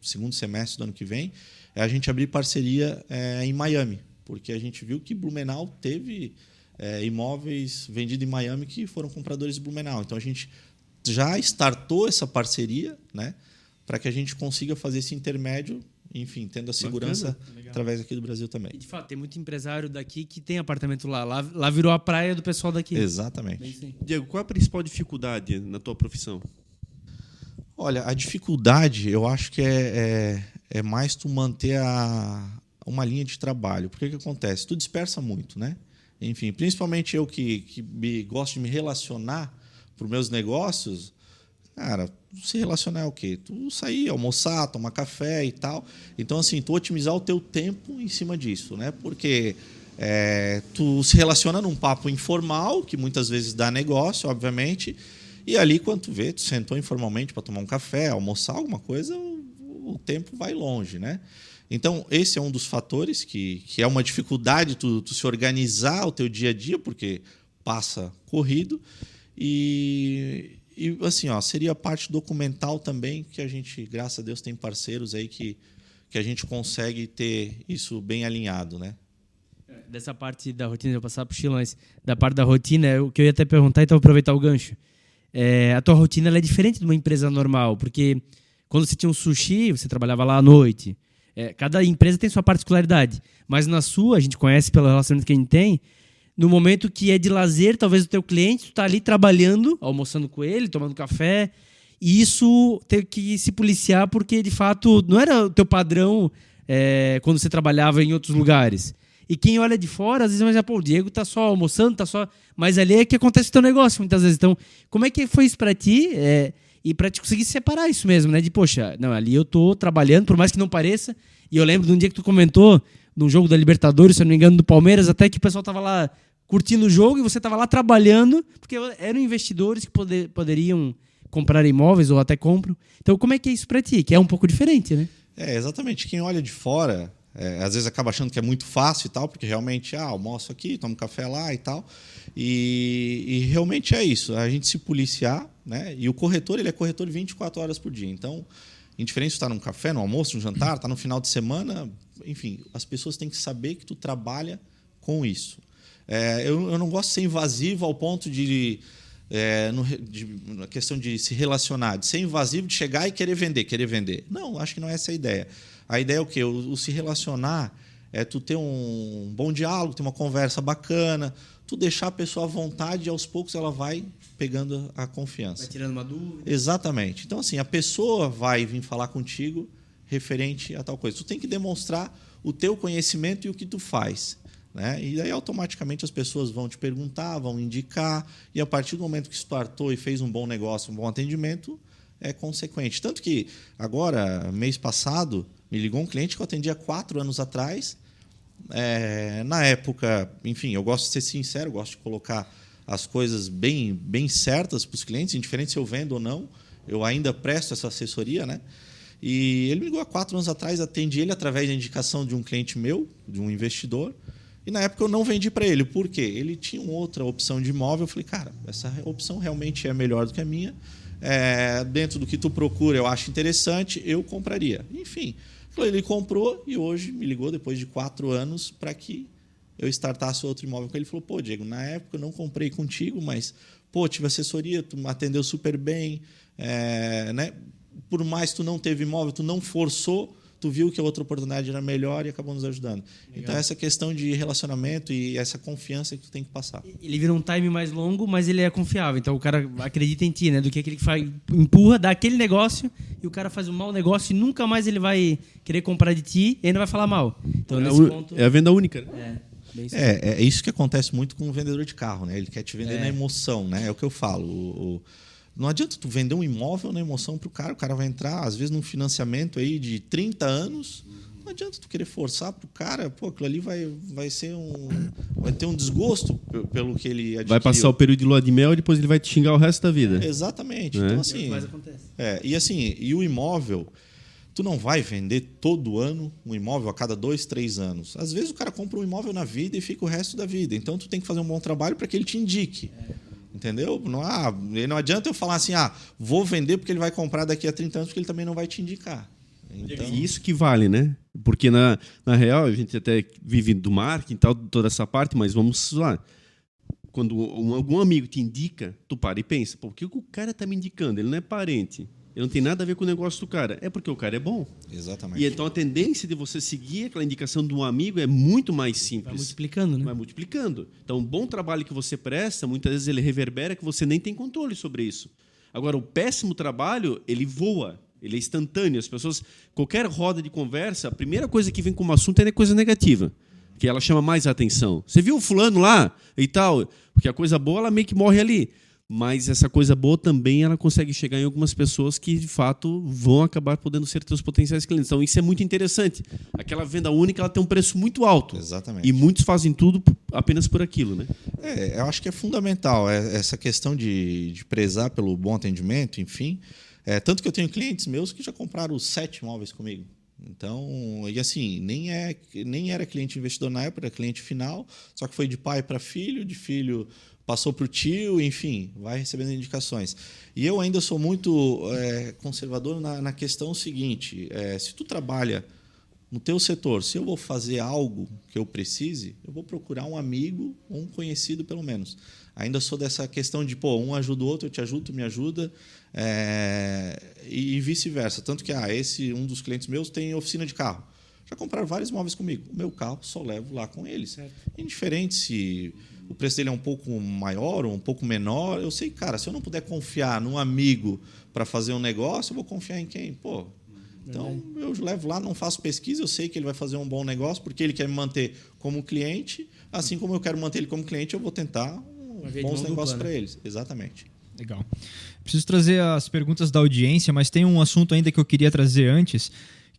segundo semestre do ano que vem, é a gente abrir parceria em Miami, porque a gente viu que Blumenau teve imóveis vendidos em Miami que foram compradores de Blumenau. Então, a gente já startou essa parceria, né, para que a gente consiga fazer esse intermédio, enfim, tendo a segurança através aqui do Brasil também. E, de fato, tem muito empresário daqui que tem apartamento lá. Lá virou a praia do pessoal daqui. Exatamente. Diego, qual a principal dificuldade na tua profissão? Olha, a dificuldade, eu acho que é mais tu manter uma linha de trabalho. Porque o que acontece? Tu dispersa muito, né? Enfim, principalmente eu que gosto de me relacionar para os meus negócios. Cara, se relacionar é o quê? Tu sair, almoçar, tomar café e tal. Então, assim, tu otimizar o teu tempo em cima disso, né? Porque tu se relaciona num papo informal, que muitas vezes dá negócio, obviamente, e ali, quando tu vê, tu sentou informalmente para tomar um café, almoçar alguma coisa, o tempo vai longe, né? Então, esse é um dos fatores que é uma dificuldade tu se organizar o teu dia a dia, porque passa corrido. E assim, seria a parte documental também, que a gente, graças a Deus, tem parceiros aí que a gente consegue ter isso bem alinhado, né? Dessa parte da rotina, eu vou passar para o Chilões, da parte da rotina, o que eu ia até perguntar, então vou aproveitar o gancho. A tua rotina ela é diferente de uma empresa normal, porque quando você tinha um sushi, você trabalhava lá à noite. Cada empresa tem sua particularidade, mas na sua, a gente conhece pelo relacionamento que a gente tem, no momento que é de lazer, talvez o teu cliente, tu tá ali trabalhando, almoçando com ele, tomando café, e isso ter que se policiar porque, de fato, não era o teu padrão quando você trabalhava em outros lugares. E quem olha de fora, às vezes vai dizer, pô, o Diego tá só almoçando, tá só... Mas ali é que acontece o teu negócio, muitas vezes. Então, como é que foi isso pra ti? E pra te conseguir separar isso mesmo, né? De, poxa, não, ali eu tô trabalhando, por mais que não pareça. E eu lembro de um dia que tu comentou, num jogo da Libertadores, se eu não me engano, do Palmeiras, até que o pessoal tava lá curtindo o jogo e você tava lá trabalhando, porque eram investidores que poderiam comprar imóveis ou até compram. Então, como é que é isso pra ti? Que é um pouco diferente, né? Exatamente. Quem olha de fora, às vezes acaba achando que é muito fácil e tal, porque realmente, almoço aqui, tomo café lá e tal. E realmente é isso, a gente se policiar, né? E o corretor, ele é corretor 24 horas por dia. Então, indiferente se está num café, no almoço, no jantar, está no final de semana, enfim, as pessoas têm que saber que tu trabalha com isso. Eu não gosto de ser invasivo ao ponto na questão de se relacionar, de ser invasivo, de chegar e querer vender. Não, acho que não é essa a ideia. A ideia é o quê? O se relacionar é tu ter um bom diálogo, ter uma conversa bacana, tu deixar a pessoa à vontade e aos poucos ela vai pegando a confiança. Vai tirando uma dúvida. Exatamente. Então, assim, a pessoa vai vir falar contigo referente a tal coisa. Tu tem que demonstrar o teu conhecimento e o que tu faz, né? E aí, automaticamente, as pessoas vão te perguntar, vão indicar, e a partir do momento que tu startou e fez um bom negócio, um bom atendimento, é consequente. Tanto que, agora, mês passado, me ligou um cliente que eu atendia 4 anos atrás. Na época, enfim, eu gosto de ser sincero, eu gosto de colocar as coisas bem certas para os clientes, indiferente se eu vendo ou não, eu ainda presto essa assessoria, né? E ele me ligou há 4 anos atrás, atendi ele através da indicação de um cliente meu, de um investidor, e na época eu não vendi para ele. Por quê? Ele tinha outra opção de imóvel, eu falei, cara, essa opção realmente é melhor do que a minha, dentro do que tu procura eu acho interessante, eu compraria. Enfim, ele comprou e hoje me ligou depois de 4 anos para que eu startasse outro imóvel com ele. Ele falou, pô, Diego, na época eu não comprei contigo, mas pô, tive assessoria, tu me atendeu super bem, né? Por mais que tu não teve imóvel, tu não forçou, tu viu que a outra oportunidade era melhor e acabou nos ajudando. Legal. Então, essa questão de relacionamento e essa confiança que tu tem que passar. Ele vira um time mais longo, mas ele é confiável. Então, o cara acredita em ti, né? Do que aquele que empurra, dá aquele negócio e o cara faz um mau negócio e nunca mais ele vai querer comprar de ti e ainda vai falar mal. Então, nesse ponto... É a venda única, né? É isso que acontece muito com o vendedor de carro, né? Ele quer te vender na emoção, né? É o que eu falo. Não adianta tu vender um imóvel na emoção para o cara vai entrar, às vezes, num financiamento aí de 30 anos. Não adianta tu querer forçar para o cara, pô, aquilo ali vai ter um desgosto pelo que ele adquiriu. Vai passar o período de lua de mel e depois ele vai te xingar o resto da vida. Exatamente. Então, assim, e o imóvel, tu não vai vender todo ano um imóvel a cada 2, 3 anos. Às vezes o cara compra um imóvel na vida e fica o resto da vida. Então tu tem que fazer um bom trabalho para que ele te indique. Entendeu? Não adianta eu falar assim, vou vender porque ele vai comprar daqui a 30 anos, porque ele também não vai te indicar. Então... Isso que vale, né? Porque, na real, a gente até vive do marketing e tal, toda essa parte, mas vamos lá. Quando algum amigo te indica, tu para e pensa, pô, o que o cara está me indicando? Ele não é parente. Ele não tem nada a ver com o negócio do cara. É porque o cara é bom. Exatamente. E então a tendência de você seguir aquela indicação de um amigo é muito mais simples. Vai multiplicando, né? Vai multiplicando. Então, o bom trabalho que você presta, muitas vezes ele reverbera que você nem tem controle sobre isso. Agora, o péssimo trabalho, ele voa. Ele é instantâneo. As pessoas, qualquer roda de conversa, a primeira coisa que vem como assunto é coisa negativa. Que ela chama mais a atenção. Você viu o fulano lá e tal? Porque a coisa boa, ela meio que morre ali. Mas essa coisa boa também ela consegue chegar em algumas pessoas que, de fato, vão acabar podendo ser teus potenciais clientes. Então, isso é muito interessante. Aquela venda única ela tem um preço muito alto. Exatamente. E muitos fazem tudo apenas por aquilo, né? Eu acho que é fundamental essa questão de prezar pelo bom atendimento, enfim. Tanto que eu tenho clientes meus que já compraram 7 imóveis comigo. Então, e assim, nem era cliente investidor na época, era cliente final, só que foi de pai para filho, de filho passou para o tio, enfim, vai recebendo indicações. E eu ainda sou muito conservador na questão seguinte, se tu trabalha no teu setor, se eu vou fazer algo que eu precise, eu vou procurar um amigo ou um conhecido, pelo menos. Ainda sou dessa questão de, pô, um ajuda o outro, eu te ajudo, tu me ajuda, e vice-versa. Tanto que um dos clientes meus tem oficina de carro. Já compraram vários imóveis comigo. O meu carro só levo lá com eles. Certo. Indiferente se o preço dele é um pouco maior ou um pouco menor, eu sei, cara, se eu não puder confiar num amigo para fazer um negócio, eu vou confiar em quem? Pô, então eu levo lá, não faço pesquisa, eu sei que ele vai fazer um bom negócio porque ele quer me manter como cliente, assim como eu quero manter ele como cliente, eu vou tentar bons negócios para eles. Exatamente. Legal. Preciso trazer as perguntas da audiência, mas tem um assunto ainda que eu queria trazer antes,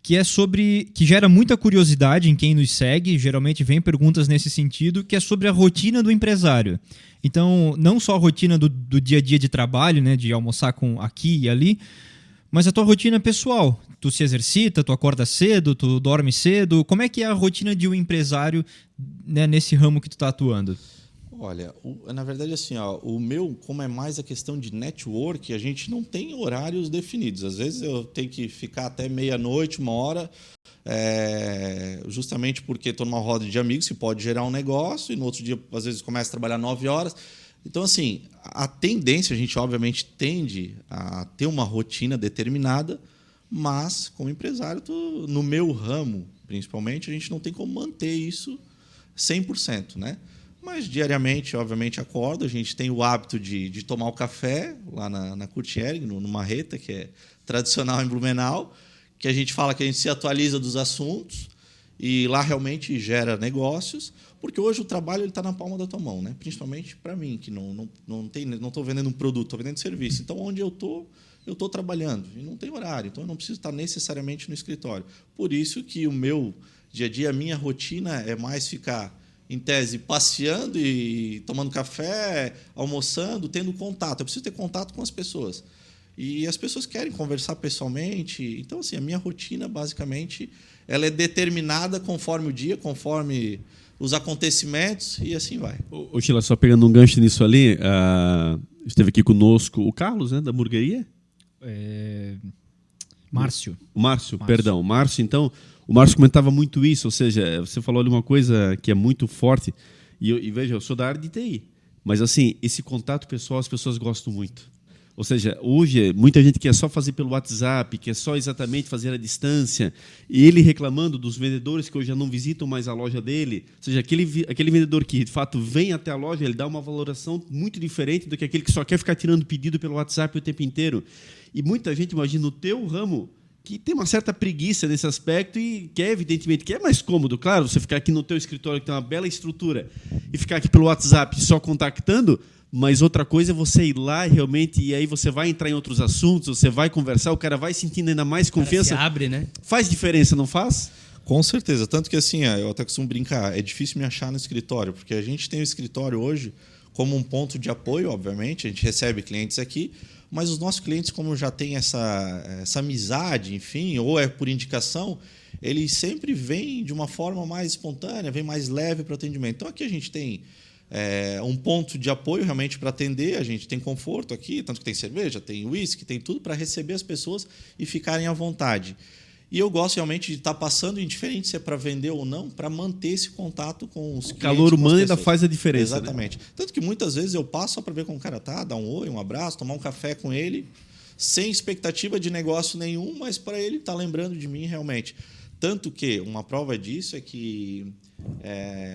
que é sobre, que gera muita curiosidade em quem nos segue, geralmente vem perguntas nesse sentido, que é sobre a rotina do empresário. Então, não só a rotina do dia a dia de trabalho, né, de almoçar com aqui e ali, mas a tua rotina pessoal. Tu se exercita, tu acorda cedo, tu dorme cedo. Como é que é a rotina de um empresário, né, nesse ramo que tu está atuando? Olha, na verdade, assim, ó, o meu, como é mais a questão de network, a gente não tem horários definidos. Às vezes eu tenho que ficar até meia-noite, 1h, justamente porque estou numa roda de amigos que pode gerar um negócio e no outro dia, às vezes, começa a trabalhar 9 horas. Então, assim, a tendência, a gente obviamente tende a ter uma rotina determinada, mas, como empresário, no meu ramo, principalmente, a gente não tem como manter isso 100%, né? Mas diariamente, obviamente, acordo. A gente tem o hábito de tomar o café lá na Curtieri, no Marreta, que é tradicional em Blumenau, que a gente fala que a gente se atualiza dos assuntos e lá realmente gera negócios, porque hoje o trabalho está na palma da tua mão, né? Principalmente para mim, que não estou vendendo um produto, estou vendendo serviço. Então, onde eu estou trabalhando e não tem horário, então eu não preciso estar necessariamente no escritório. Por isso que o meu dia a dia, a minha rotina é mais ficar, em tese, passeando e tomando café, almoçando, tendo contato. Eu preciso ter contato com as pessoas. E as pessoas querem conversar pessoalmente. Então, assim, a minha rotina, basicamente, ela é determinada conforme o dia, conforme os acontecimentos, e assim vai. Ô, Sheila, só pegando um gancho nisso ali, esteve aqui conosco o Carlos, né, da hamburgueria? Márcio. O Márcio, perdão. Então, o Márcio comentava muito isso, ou seja, você falou ali uma coisa que é muito forte, e veja, eu sou da área de TI, mas assim, esse contato pessoal as pessoas gostam muito. Ou seja, hoje muita gente quer só fazer pelo WhatsApp, quer só exatamente fazer à distância, e ele reclamando dos vendedores que hoje já não visitam mais a loja dele, ou seja, aquele vendedor que de fato vem até a loja, ele dá uma valoração muito diferente do que aquele que só quer ficar tirando pedido pelo WhatsApp o tempo inteiro. E muita gente, imagina, no teu ramo, que tem uma certa preguiça nesse aspecto e quer, evidentemente, que é mais cômodo, claro, você ficar aqui no teu escritório que tem uma bela estrutura e ficar aqui pelo WhatsApp só contactando, mas outra coisa é você ir lá realmente, e aí você vai entrar em outros assuntos, você vai conversar, o cara vai sentindo ainda mais confiança. Se abre, né? Faz diferença, não faz? Com certeza. Tanto que, assim, eu até costumo brincar, é difícil me achar no escritório, porque a gente tem o escritório hoje como um ponto de apoio, obviamente, a gente recebe clientes aqui, mas os nossos clientes, como já tem essa amizade, enfim, ou é por indicação, eles sempre vêm de uma forma mais espontânea, vem mais leve para o atendimento. Então, aqui a gente tem um ponto de apoio realmente para atender, a gente tem conforto aqui, tanto que tem cerveja, tem uísque, tem tudo para receber as pessoas e ficarem à vontade. E eu gosto realmente de estar passando, indiferente se é para vender ou não, para manter esse contato com os clientes. O calor humano ainda faz a diferença. Exatamente. Né? Tanto que muitas vezes eu passo só para ver como o cara tá, dar um oi, um abraço, tomar um café com ele, sem expectativa de negócio nenhum, mas para ele estar lembrando de mim realmente. Tanto que uma prova disso é que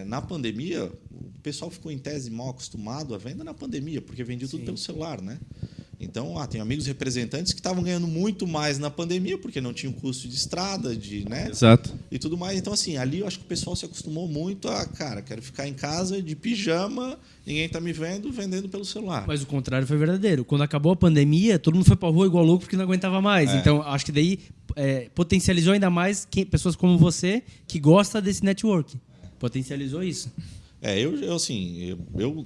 na pandemia o pessoal ficou em tese mal acostumado à venda na pandemia, porque vendia tudo pelo celular, né? Então, tem amigos representantes que estavam ganhando muito mais na pandemia, porque não tinha o custo de estrada, né? Exato. E tudo mais. Então, assim, ali eu acho que o pessoal se acostumou muito a, cara, quero ficar em casa de pijama, ninguém está me vendo, vendendo pelo celular. Mas o contrário foi verdadeiro. Quando acabou a pandemia, todo mundo foi pra rua igual louco porque não aguentava mais. Então, acho que daí potencializou ainda mais pessoas como você que gosta desse network. Potencializou isso. Eu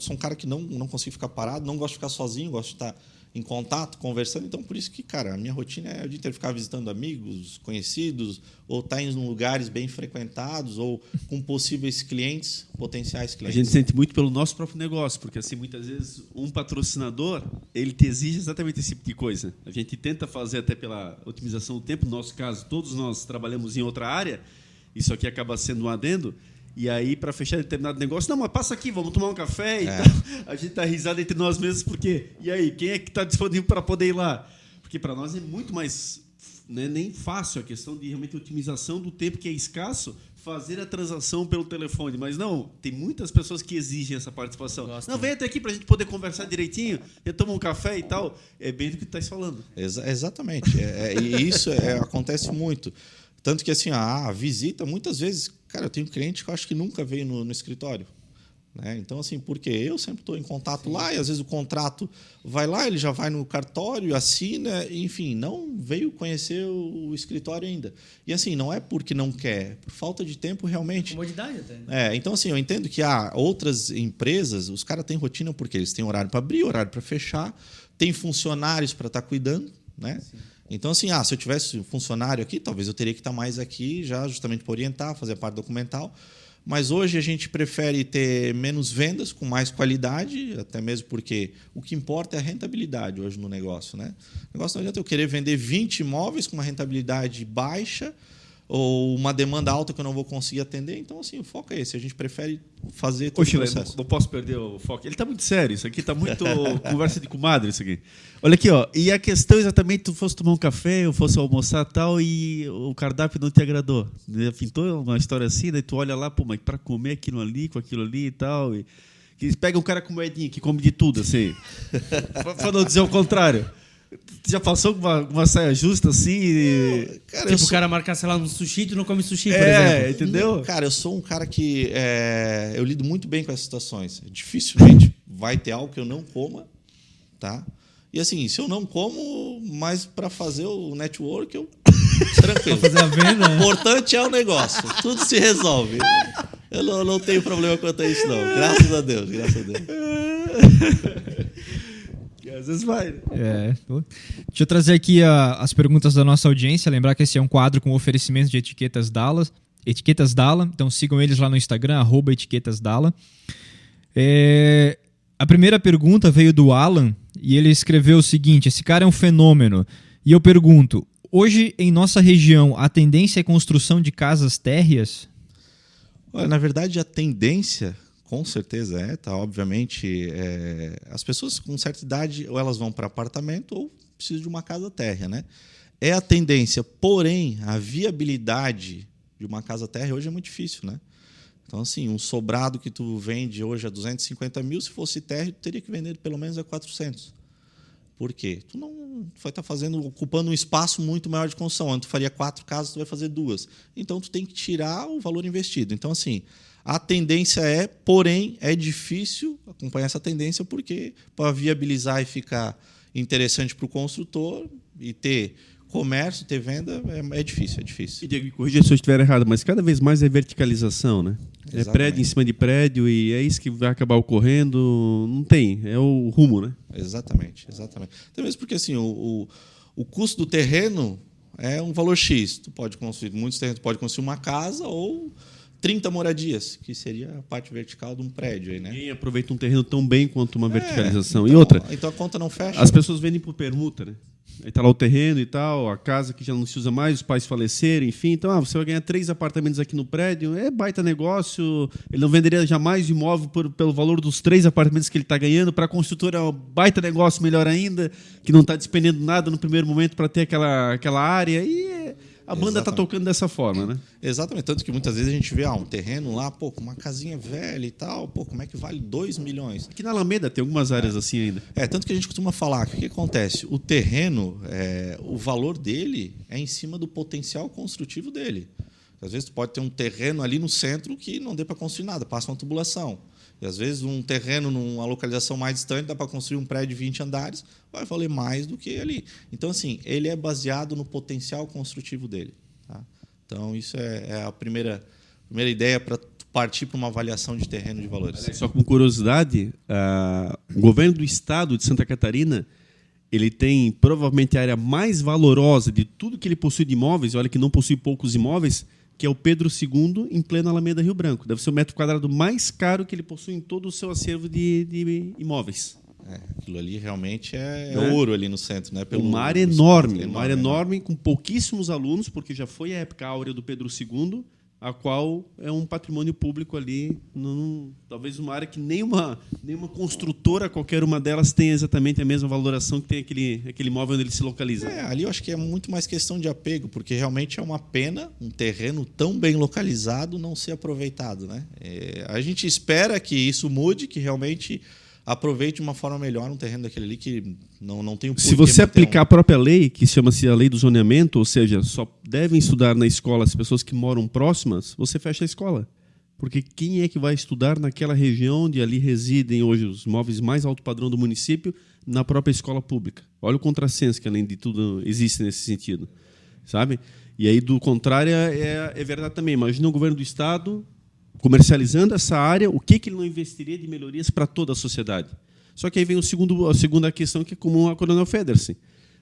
sou um cara que não consigo ficar parado, não gosto de ficar sozinho, gosto de estar em contato, conversando. Então, por isso que, cara, a minha rotina é o dia inteiro ficar visitando amigos, conhecidos, ou estar em lugares bem frequentados, ou com possíveis clientes, potenciais clientes. A gente sente muito pelo nosso próprio negócio, porque assim, muitas vezes um patrocinador, ele te exige exatamente esse tipo de coisa. A gente tenta fazer até pela otimização do tempo, no nosso caso, todos nós trabalhamos em outra área, isso aqui acaba sendo um adendo. E aí, para fechar determinado negócio, não, mas passa aqui, vamos tomar um café e tal. A gente tá risada entre nós mesmos, porque, e aí, quem é que está disponível para poder ir lá? Porque para nós é muito mais não é nem fácil a questão de realmente otimização do tempo que é escasso, fazer a transação pelo telefone. Mas não, tem muitas pessoas que exigem essa participação. Não, vem até aqui para a gente poder conversar direitinho, tomar um café e tal. É bem do que tu estás falando. Exatamente. E isso acontece muito. Tanto que assim, a visita, muitas vezes, cara, eu tenho cliente que eu acho que nunca veio no escritório. Né? Então, assim, porque eu sempre estou em contato lá e às vezes o contrato vai lá, ele já vai no cartório, assina, enfim, não veio conhecer o escritório ainda. E assim, não é porque não quer, por falta de tempo realmente. Comodidade até. Né? Então, assim, eu entendo que há outras empresas, os caras têm rotina porque eles têm horário para abrir, horário para fechar, tem funcionários para estar cuidando, né? Sim. Então, assim, se eu tivesse um funcionário aqui, talvez eu teria que estar mais aqui já justamente para orientar, fazer a parte documental. Mas hoje a gente prefere ter menos vendas com mais qualidade, até mesmo porque o que importa é a rentabilidade hoje no negócio. Né? O negócio não adianta eu querer vender 20 imóveis com uma rentabilidade baixa ou uma demanda alta que eu não vou conseguir atender. Então, assim, o foco é esse. A gente prefere fazer todo o processo. Não posso perder o foco. Ele está muito sério. Isso aqui está muito conversa de comadre. Isso aqui. Olha aqui, ó. E a questão exatamente, tu fosse tomar um café, ou fosse almoçar e tal, e o cardápio não te agradou. Pintou uma história assim, daí tu olha lá, pô, mas para comer aquilo ali, com aquilo ali e tal. E eles pegam um cara com moedinha, que come de tudo, assim. Para não dizer o contrário. Já passou com uma saia justa assim? Cara, tipo, o cara marcar, sei lá, no sushi, tu não come sushi, por exemplo. Entendeu? Cara, eu sou um cara que eu lido muito bem com essas situações. Dificilmente vai ter algo que eu não coma, tá? E assim, se eu não como, mas para fazer o network, eu tranquilo. Pra fazer a venda. O importante é o negócio. Tudo se resolve. Eu não tenho problema quanto a isso, não. Graças a Deus, graças a Deus. Às vezes vai. Deixa eu trazer aqui as perguntas da nossa audiência. Lembrar que esse é um quadro com oferecimento de Etiquetas Dalla. Então sigam eles lá no Instagram, @etiquetasdalla. A primeira pergunta veio do Alan e ele escreveu o seguinte: esse cara é um fenômeno. E eu pergunto, hoje em nossa região a tendência é construção de casas térreas? Olha, na verdade a tendência... Com certeza tá. Obviamente, as pessoas com certa idade ou elas vão para apartamento ou precisam de uma casa térrea, né? É a tendência, porém, a viabilidade de uma casa térrea hoje é muito difícil, né? Então, assim, um sobrado que tu vende hoje a 250 mil, se fosse térreo, tu teria que vender pelo menos a 400. Por quê? Tu não vai estar ocupando um espaço muito maior de construção. Onde tu faria 4 casas, tu vai fazer 2. Então, tu tem que tirar o valor investido. Então, assim... A tendência porém, é difícil acompanhar essa tendência porque para viabilizar e ficar interessante para o construtor e ter comércio, ter venda, é difícil, é difícil. E Diego, me corrija se eu estiver errado, mas cada vez mais é verticalização, né? Exatamente. É prédio em cima de prédio e é isso que vai acabar ocorrendo. Não tem, é o rumo, né? Exatamente. Até mesmo porque assim, o custo do terreno é um valor X. Tu pode construir, muitos terrenos pode construir uma casa ou 30 moradias, que seria a parte vertical de um prédio. Aí, né? Ninguém aproveita um terreno tão bem quanto uma verticalização. Então, e outra, então a conta não fecha. As pessoas vendem por permuta, né? Aí está lá o terreno e tal, a casa que já não se usa mais, os pais faleceram, enfim. Então, você vai ganhar 3 apartamentos aqui no prédio, é baita negócio. Ele não venderia jamais o imóvel pelo valor dos 3 apartamentos que ele está ganhando. Para a construtora é um baita negócio, melhor ainda, que não está despendendo nada no primeiro momento para ter aquela área. E a banda está tocando dessa forma, né? Exatamente. Tanto que muitas vezes a gente vê um terreno lá, com uma casinha velha e tal, como é que vale 2 milhões? Aqui na Alameda tem algumas áreas assim ainda. Tanto que a gente costuma falar que o que acontece? O terreno, o valor dele é em cima do potencial construtivo dele. Às vezes tu pode ter um terreno ali no centro que não dê para construir nada, passa uma tubulação. E às vezes um terreno numa localização mais distante dá para construir um prédio de 20 andares, vai valer mais do que ali. Então, assim, ele é baseado no potencial construtivo dele. Tá? Então, isso é a primeira ideia para partir para uma avaliação de terreno de valores. Só com curiosidade, o governo do estado de Santa Catarina, ele tem provavelmente a área mais valorosa de tudo que ele possui de imóveis, olha que não possui poucos imóveis, que é o Pedro II, em plena Alameda Rio Branco. Deve ser o metro quadrado mais caro que ele possui em todo o seu acervo de imóveis. Aquilo ali realmente é ouro ali no centro. Né? Uma área enorme, com pouquíssimos alunos, porque já foi a época áurea do Pedro II, a qual é um patrimônio público ali, talvez uma área que nenhuma construtora, qualquer uma delas, tenha exatamente a mesma valoração que tem aquele imóvel onde ele se localiza. Ali eu acho que é muito mais questão de apego, porque realmente é uma pena um terreno tão bem localizado não ser aproveitado, né? A gente espera que isso mude, que realmente aproveite de uma forma melhor um terreno daquele ali que não tem o porquê. Se você aplicar a própria lei, que chama-se a lei do zoneamento, ou seja, só devem estudar na escola as pessoas que moram próximas, você fecha a escola. Porque quem é que vai estudar naquela região onde ali residem hoje os imóveis mais alto padrão do município na própria escola pública? Olha o contrassenso que, além de tudo, existe nesse sentido. Sabe? E aí, do contrário, é verdade também. Imagina o governo do Estado comercializando essa área, o que ele não investiria de melhorias para toda a sociedade? Só que aí vem a segunda questão, que é comum a Coronel Federsen.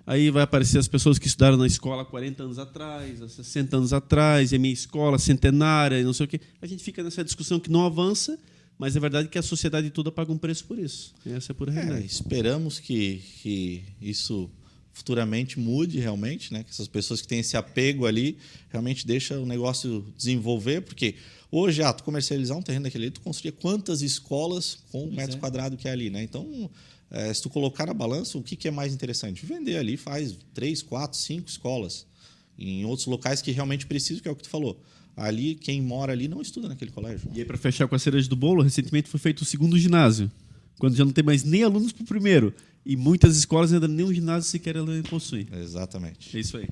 Aí vai aparecer as pessoas que estudaram na escola há 40 anos atrás, há 60 anos atrás, e a minha escola centenária, e não sei o quê. A gente fica nessa discussão que não avança, mas é verdade que a sociedade toda paga um preço por isso. Essa é a pura realidade. Esperamos que isso futuramente mude realmente, né? Que essas pessoas que têm esse apego ali realmente deixam o negócio desenvolver, porque hoje, tu comercializar um terreno daquele ali, tu construía quantas escolas com metros quadrados que é ali, né? Então, se tu colocar na balança, o que é mais interessante? Vender ali faz 3, 4, 5 escolas em outros locais que realmente precisam, que é o que tu falou. Ali, quem mora ali não estuda naquele colégio. E aí, para fechar com a cereja do bolo, recentemente foi feito o segundo ginásio, quando já não tem mais nem alunos para o primeiro. E muitas escolas ainda nem um ginásio sequer ela possui. Exatamente. É isso aí.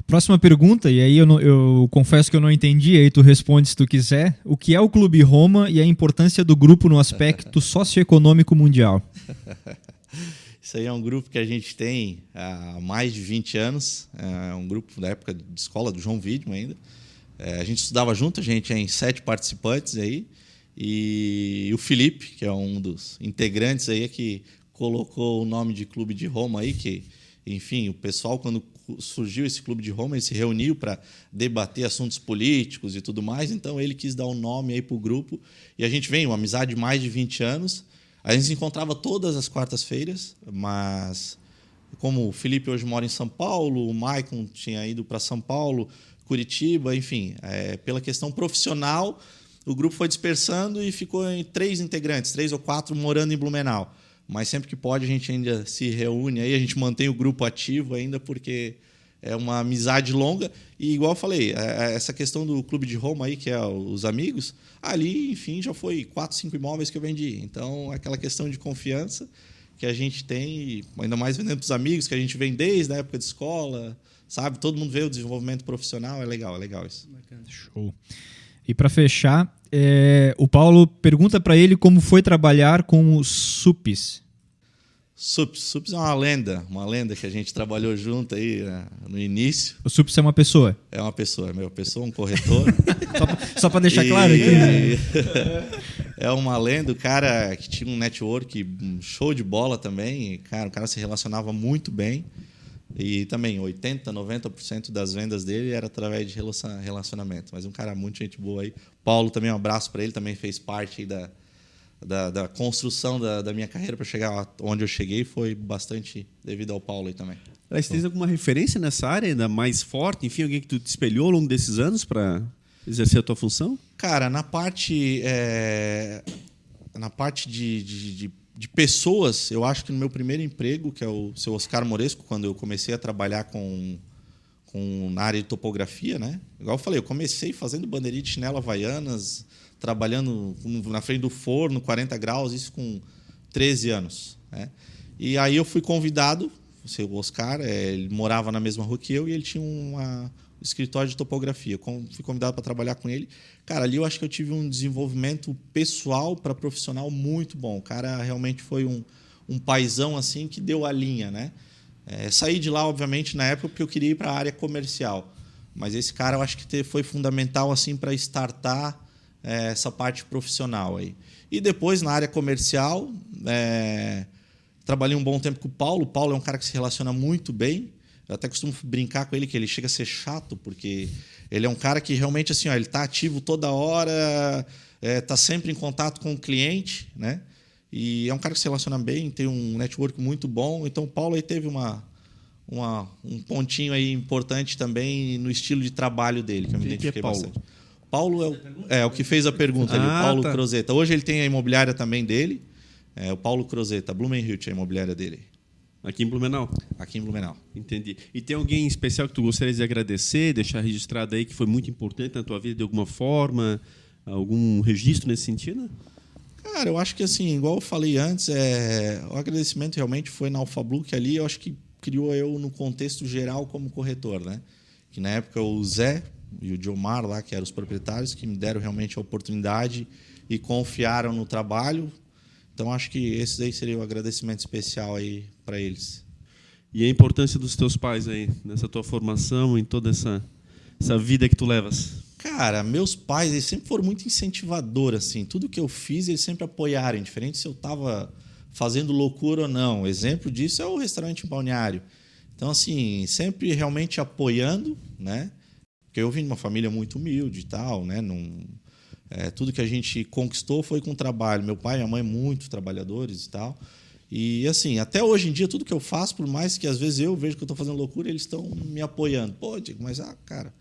Próxima pergunta, e aí eu confesso que eu não entendi, aí tu responde se tu quiser. O que é o Clube Roma e a importância do grupo no aspecto socioeconômico mundial? Isso aí é um grupo que a gente tem há mais de 20 anos. É um grupo da época de escola do João Widmann ainda. A gente estudava junto, a gente é em 7 participantes aí. E o Felipe, que é um dos integrantes aí, que colocou o nome de Clube de Roma aí, que, enfim, o pessoal, quando surgiu esse Clube de Roma, ele se reuniu para debater assuntos políticos e tudo mais, então ele quis dar um nome aí para o grupo, e a gente vem, uma amizade de mais de 20 anos, a gente se encontrava todas as quartas-feiras, mas como o Felipe hoje mora em São Paulo, o Maicon tinha ido para São Paulo, Curitiba, enfim, pela questão profissional, o grupo foi dispersando e ficou em 3 integrantes, 3 ou 4 morando em Blumenau. Mas sempre que pode a gente ainda se reúne, aí a gente mantém o grupo ativo ainda, porque é uma amizade longa. E igual eu falei, essa questão do Clube de Roma aí, que é os amigos, ali, enfim, já foi 4, 5 imóveis que eu vendi. Então, aquela questão de confiança que a gente tem, ainda mais vendendo para os amigos, que a gente vem desde a época de escola, sabe? Todo mundo vê o desenvolvimento profissional, é legal isso. Bacana. Show. E para fechar, o Paulo pergunta para ele como foi trabalhar com os SUPs. SUPs é uma lenda que a gente trabalhou junto aí no início. O SUPs é uma pessoa? É uma pessoa, um corretor. Só para deixar claro aqui. É uma lenda, o cara que tinha um network show de bola também. E, cara, o cara se relacionava muito bem. E também 80%, 90% das vendas dele era através de relacionamento. Mas um cara muito gente boa aí. Paulo também, um abraço para ele, também fez parte aí da construção da minha carreira para chegar onde eu cheguei. Foi bastante devido ao Paulo aí também. Você tem alguma referência nessa área ainda mais forte? Enfim, alguém que tu te espelhou ao longo desses anos para exercer a tua função? Cara, na parte de pessoas, eu acho que no meu primeiro emprego, que é o seu Oscar Moresco, quando eu comecei a trabalhar na área de topografia, né? Igual eu falei, eu comecei fazendo bandeirinha de chinelo havaianas, trabalhando na frente do forno, 40 graus, isso com 13 anos. Né? E aí eu fui convidado, o seu Oscar, ele morava na mesma rua que eu e ele tinha um escritório de topografia. Fui convidado para trabalhar com ele. Cara, ali eu acho que eu tive um desenvolvimento pessoal para profissional muito bom. O cara realmente foi um paizão assim que deu a linha, né? Saí de lá, obviamente, na época, porque eu queria ir para a área comercial. Mas esse cara eu acho que foi fundamental assim para startar essa parte profissional aí. E depois, na área comercial, trabalhei um bom tempo com o Paulo. O Paulo é um cara que se relaciona muito bem. Eu até costumo brincar com ele que ele chega a ser chato, porque ele é um cara que realmente assim, ele está ativo toda hora, está sempre em contato com o cliente, né? E é um cara que se relaciona bem, tem um network muito bom. Então o Paulo aí teve um pontinho aí importante também no estilo de trabalho dele, que eu me identifiquei bastante. Paulo é o que fez a pergunta ali, o Paulo Crozeta. Hoje ele tem a imobiliária também dele, o Paulo Crozeta, Blumenhilt, a imobiliária dele. Aqui em Blumenau? Aqui em Blumenau. Entendi. E tem alguém especial que tu gostaria de agradecer, deixar registrado aí, que foi muito importante na tua vida de alguma forma? Algum registro nesse sentido? Cara, eu acho que assim, igual eu falei antes, o agradecimento realmente foi na Alpha Blue, que ali eu acho que criou eu no contexto geral como corretor, né? Que na época o Zé e o Diomar lá, que eram os proprietários, que me deram realmente a oportunidade e confiaram no trabalho. Então acho que esse aí seria o agradecimento especial aí para eles. E a importância dos teus pais aí nessa tua formação, em toda essa vida que tu levas? Cara, meus pais, eles sempre foram muito incentivadores, assim. Tudo que eu fiz, eles sempre apoiaram, indiferente se eu estava fazendo loucura ou não. Exemplo disso é o restaurante em Balneário. Então, assim, sempre realmente apoiando, né? Porque eu vim de uma família muito humilde e tal, né? Tudo que a gente conquistou foi com trabalho. Meu pai e minha mãe muito trabalhadores e tal. E, assim, até hoje em dia, tudo que eu faço, por mais que às vezes eu vejo que eu estou fazendo loucura, eles estão me apoiando. Pô, Diego, mas, cara...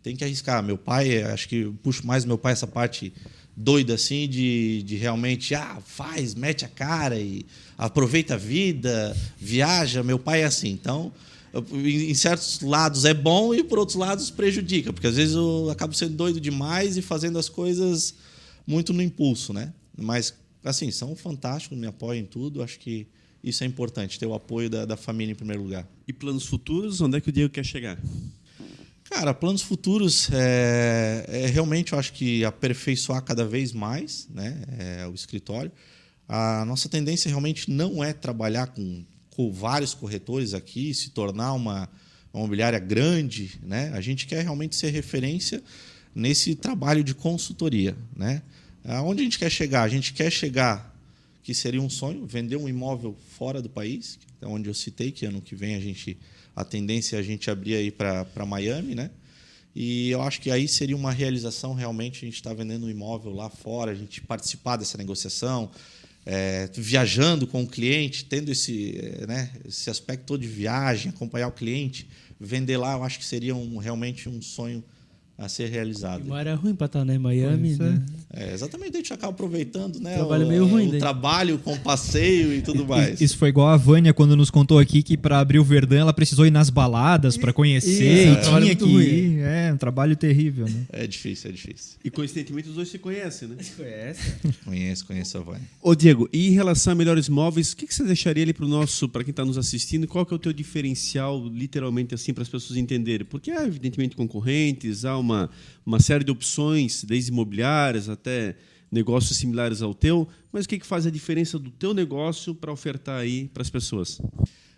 Tem que arriscar. Meu pai, acho que eu puxo mais meu pai essa parte doida assim de realmente faz, mete a cara e aproveita a vida, viaja. Meu pai é assim. Então, em certos lados é bom e por outros lados prejudica, porque às vezes eu acabo sendo doido demais e fazendo as coisas muito no impulso, né? Mas assim, são fantásticos, me apoiam em tudo. Acho que isso é importante, ter o apoio da família em primeiro lugar. E planos futuros, onde é que o Diego quer chegar? Cara, planos futuros realmente eu acho que aperfeiçoar cada vez mais, né, o escritório. A nossa tendência realmente não é trabalhar com vários corretores aqui, se tornar uma imobiliária grande, né? A gente quer realmente ser referência nesse trabalho de consultoria, né? Onde a gente quer chegar? A gente quer chegar, que seria um sonho, vender um imóvel fora do país, onde eu citei que ano que vem a tendência é a gente abrir aí para Miami, né? E eu acho que aí seria uma realização realmente a gente estar vendendo um imóvel lá fora, a gente participar dessa negociação, viajando com o cliente, tendo esse aspecto todo de viagem, acompanhar o cliente, vender lá, eu acho que seria realmente um sonho a ser realizado. Não era ruim para estar em Miami, né? Exatamente, a gente acaba aproveitando, né, trabalho meio ruim, o trabalho com passeio e tudo mais. Isso foi igual a Vânia quando nos contou aqui que para abrir o Verdun ela precisou ir nas baladas para conhecer e tinha que ir. É um trabalho terrível, né? É difícil. E coincidentemente os dois se conhecem, né? Conheço a Vânia. Ô Diego, e em relação a Melhores Móveis, o que você deixaria ali para quem está nos assistindo? Qual que é o teu diferencial, literalmente assim, para as pessoas entenderem? Porque há, evidentemente, concorrentes, há uma série de opções, desde imobiliárias até negócios similares ao teu, mas o que faz a diferença do teu negócio para ofertar aí para as pessoas?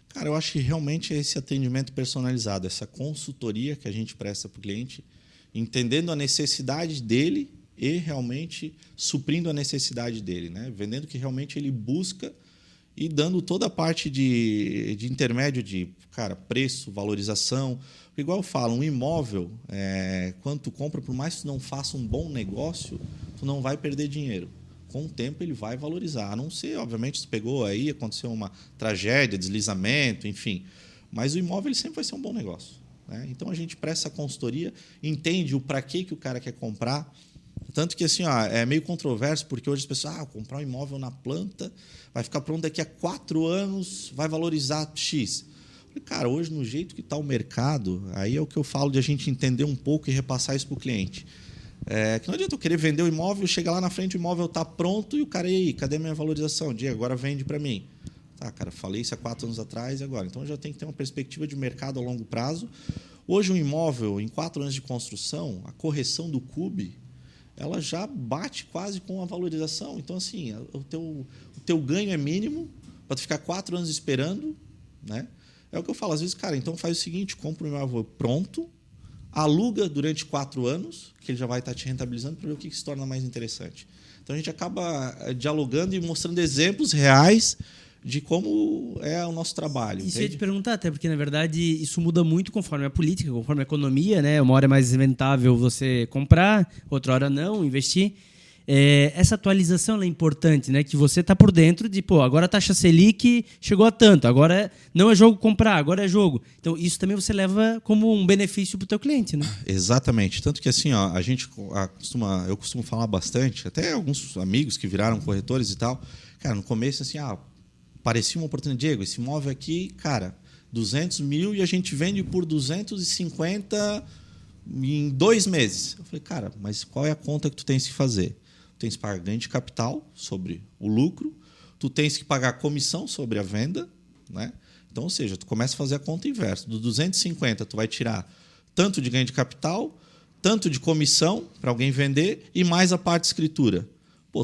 Cara, eu acho que realmente é esse atendimento personalizado, essa consultoria que a gente presta para o cliente, entendendo a necessidade dele e realmente suprindo a necessidade dele, né? Vendendo o que realmente ele busca e dando toda a parte de intermédio de preço, valorização. Igual eu falo, um imóvel, quando tu compra, por mais que tu não faça um bom negócio, tu não vai perder dinheiro. Com o tempo ele vai valorizar. A não ser, obviamente, tu pegou aí, aconteceu uma tragédia, deslizamento, enfim. Mas o imóvel ele sempre vai ser um bom negócio, né? Então a gente presta a consultoria, entende o para que o cara quer comprar. Tanto que assim, é meio controverso, porque hoje as pessoas comprar um imóvel na planta, vai ficar pronto daqui a 4 anos, vai valorizar X. Cara, hoje, no jeito que está o mercado, aí é o que eu falo de a gente entender um pouco e repassar isso para o cliente. Que não adianta eu querer vender o imóvel, chega lá na frente, o imóvel está pronto e o cara, e aí, cadê a minha valorização? Diego, agora vende para mim. Tá, cara, falei isso há 4 anos atrás e agora. Então, eu já tenho que ter uma perspectiva de mercado a longo prazo. Hoje, um imóvel, em 4 anos de construção, a correção do CUB, ela já bate quase com a valorização. Então, assim, o teu ganho é mínimo para tu ficar 4 anos esperando, né? É o que eu falo, às vezes, cara, então faz o seguinte, compra um imóvel pronto, aluga durante 4 anos, que ele já vai estar te rentabilizando para ver o que se torna mais interessante. Então, a gente acaba dialogando e mostrando exemplos reais de como é o nosso trabalho. Isso eu ia te perguntar, até porque, na verdade, isso muda muito conforme a política, conforme a economia, né? Uma hora é mais rentável você comprar, outra hora não, investir. essa atualização ela é importante, né? Que você está por dentro de, agora a taxa Selic chegou a tanto, agora não é jogo comprar, agora é jogo. Então, isso também você leva como um benefício para o teu cliente, né? Exatamente. Tanto que assim, ó, eu costumo falar bastante, até alguns amigos que viraram corretores e tal. Cara, no começo, assim, parecia uma oportunidade. Diego, esse imóvel aqui, cara, 200 mil e a gente vende por 250 em 2 meses. Eu falei, cara, mas qual é a conta que tu tens que fazer? Tu tens que pagar ganho de capital sobre o lucro, tu tens que pagar comissão sobre a venda, né? Então, ou seja, tu começa a fazer a conta inversa. Do 250, tu vai tirar tanto de ganho de capital, tanto de comissão para alguém vender e mais a parte de escritura.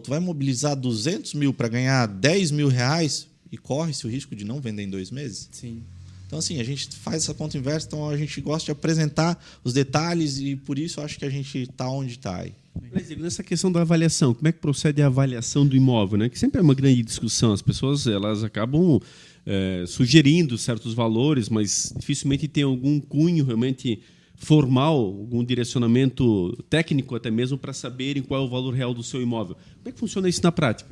Tu vai mobilizar 200 mil para ganhar 10 mil reais e corre-se o risco de não vender em 2 meses? Sim. Então, assim, a gente faz essa conta inversa, então a gente gosta de apresentar os detalhes e por isso eu acho que a gente está onde está aí. Mas, Diego, nessa questão da avaliação, como é que procede a avaliação do imóvel, né? Que sempre é uma grande discussão. As pessoas elas acabam sugerindo certos valores, mas dificilmente tem algum cunho realmente formal, algum direcionamento técnico até mesmo para saberem qual é o valor real do seu imóvel. Como é que funciona isso na prática?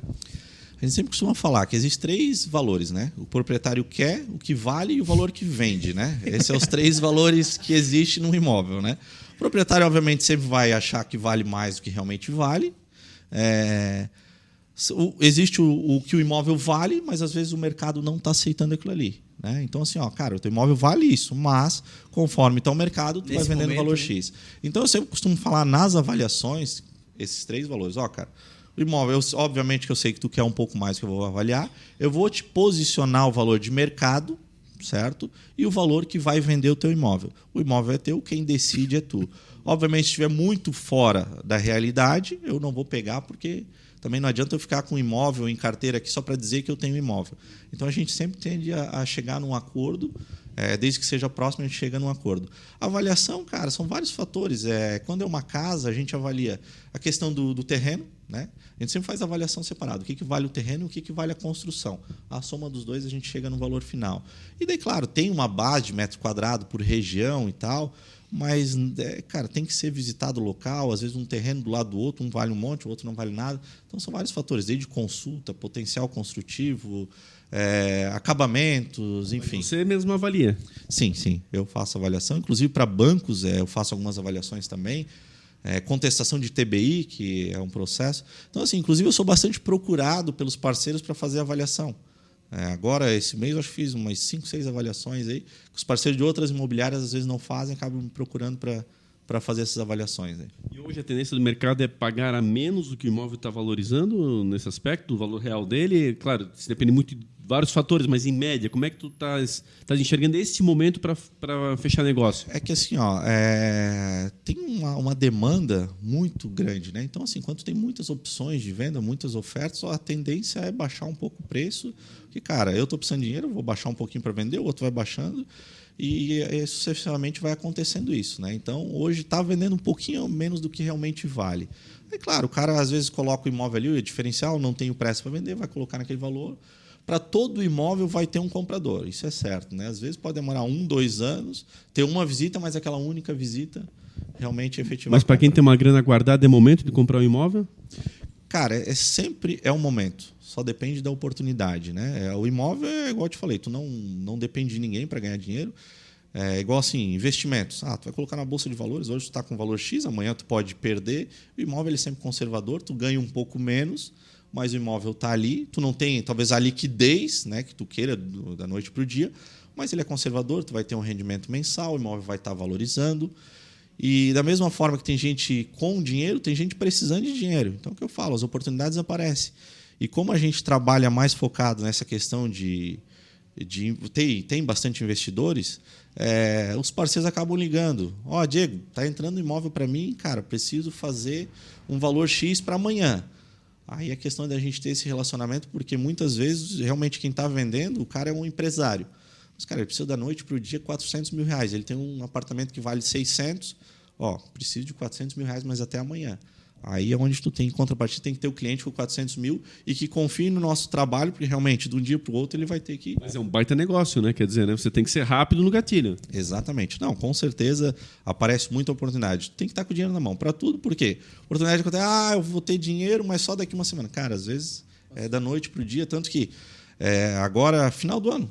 A gente sempre costuma falar que existem 3 valores, né? O proprietário quer, o que vale e o valor que vende, né? Esses são os 3 valores que existem no imóvel, né? O proprietário, obviamente, sempre vai achar que vale mais do que realmente vale. Existe o que o imóvel vale, mas às vezes o mercado não está aceitando aquilo ali, né? Então, assim, cara, o teu imóvel vale isso, mas conforme está o mercado, tu vai vendendo valor X. Então, eu sempre costumo falar nas avaliações, esses 3 valores. Cara, o imóvel, obviamente que eu sei que tu quer um pouco mais que eu vou avaliar, eu vou te posicionar o valor de mercado, certo? E o valor que vai vender o teu imóvel. O imóvel é teu, quem decide é tu. Obviamente, se estiver muito fora da realidade, eu não vou pegar, porque também não adianta eu ficar com imóvel em carteira aqui só para dizer que eu tenho imóvel. Então, a gente sempre tende a chegar num acordo, desde que seja próximo, a gente chega num acordo. A avaliação, cara, são vários fatores. Quando é uma casa, a gente avalia a questão do terreno, né? A gente sempre faz avaliação separada. O que vale o terreno e o que vale a construção. A soma dos dois, a gente chega no valor final. E daí, claro, tem uma base de metro quadrado por região e tal, mas, cara, tem que ser visitado o local. Às vezes, um terreno do lado do outro, um vale um monte, o outro não vale nada. Então, são vários fatores, desde consulta, potencial construtivo, acabamentos, enfim. Mas você mesmo avalia? Sim, eu faço avaliação. Inclusive, para bancos, eu faço algumas avaliações também. Contestação de TBI, que é um processo. Então, assim, inclusive, eu sou bastante procurado pelos parceiros para fazer avaliação. Agora, esse mês, eu acho que fiz umas 5, 6 avaliações aí, que os parceiros de outras imobiliárias às vezes não fazem, acabam me procurando para fazer essas avaliações aí. E hoje a tendência do mercado é pagar a menos do que o imóvel está valorizando nesse aspecto, do valor real dele? Claro, isso depende muito de vários fatores, mas em média, como é que tu estás enxergando esse momento para fechar negócio? É que assim, tem uma demanda muito grande, né? Então, assim, quando tem muitas opções de venda, muitas ofertas, a tendência é baixar um pouco o preço. Porque, cara, eu estou precisando de dinheiro, eu vou baixar um pouquinho para vender, o outro vai baixando. E sucessivamente vai acontecendo isso, né? Então, hoje está vendendo um pouquinho menos do que realmente vale. É claro, o cara às vezes coloca o imóvel ali, o diferencial, não tem o preço para vender, vai colocar naquele valor. Para todo imóvel vai ter um comprador, isso é certo, né? Às vezes pode demorar 1, 2 anos, ter uma visita, mas aquela única visita realmente efetiva. Mas para quem tem uma grana guardada, é momento de comprar um imóvel? Cara, sempre é um momento. Só depende da oportunidade, né? O imóvel é igual eu te falei, tu não depende de ninguém para ganhar dinheiro. É igual assim, investimentos. Tu vai colocar na bolsa de valores, hoje tu está com valor X, amanhã tu pode perder. O imóvel ele é sempre conservador, tu ganha um pouco menos, mas o imóvel está ali. Tu não tem talvez a liquidez, né, que tu queira da noite para o dia, mas ele é conservador, tu vai ter um rendimento mensal, o imóvel vai estar valorizando. E da mesma forma que tem gente com dinheiro, tem gente precisando de dinheiro. Então, o que eu falo, as oportunidades aparecem. E como a gente trabalha mais focado nessa questão tem bastante investidores, os parceiros acabam ligando. Diego, está entrando imóvel para mim, cara, preciso fazer um valor X para amanhã. Aí a questão é da gente ter esse relacionamento, porque muitas vezes, realmente, quem está vendendo, o cara é um empresário. Mas, cara, ele precisa da noite para o dia 400 mil reais. Ele tem um apartamento que vale 600, preciso de 400 mil reais, mas até amanhã. Aí é onde tu tem, em contrapartida, tem que ter o cliente com 400 mil e que confie no nosso trabalho, porque realmente, de um dia para o outro, ele vai ter que... Mas é um baita negócio, né? Quer dizer, né? Você tem que ser rápido no gatilho. Exatamente. Não, com certeza aparece muita oportunidade. Tu tem que estar com o dinheiro na mão para tudo, por quê? Oportunidade que eu vou ter dinheiro, mas só daqui uma semana. Cara, às vezes é da noite para o dia, tanto que agora, final do ano,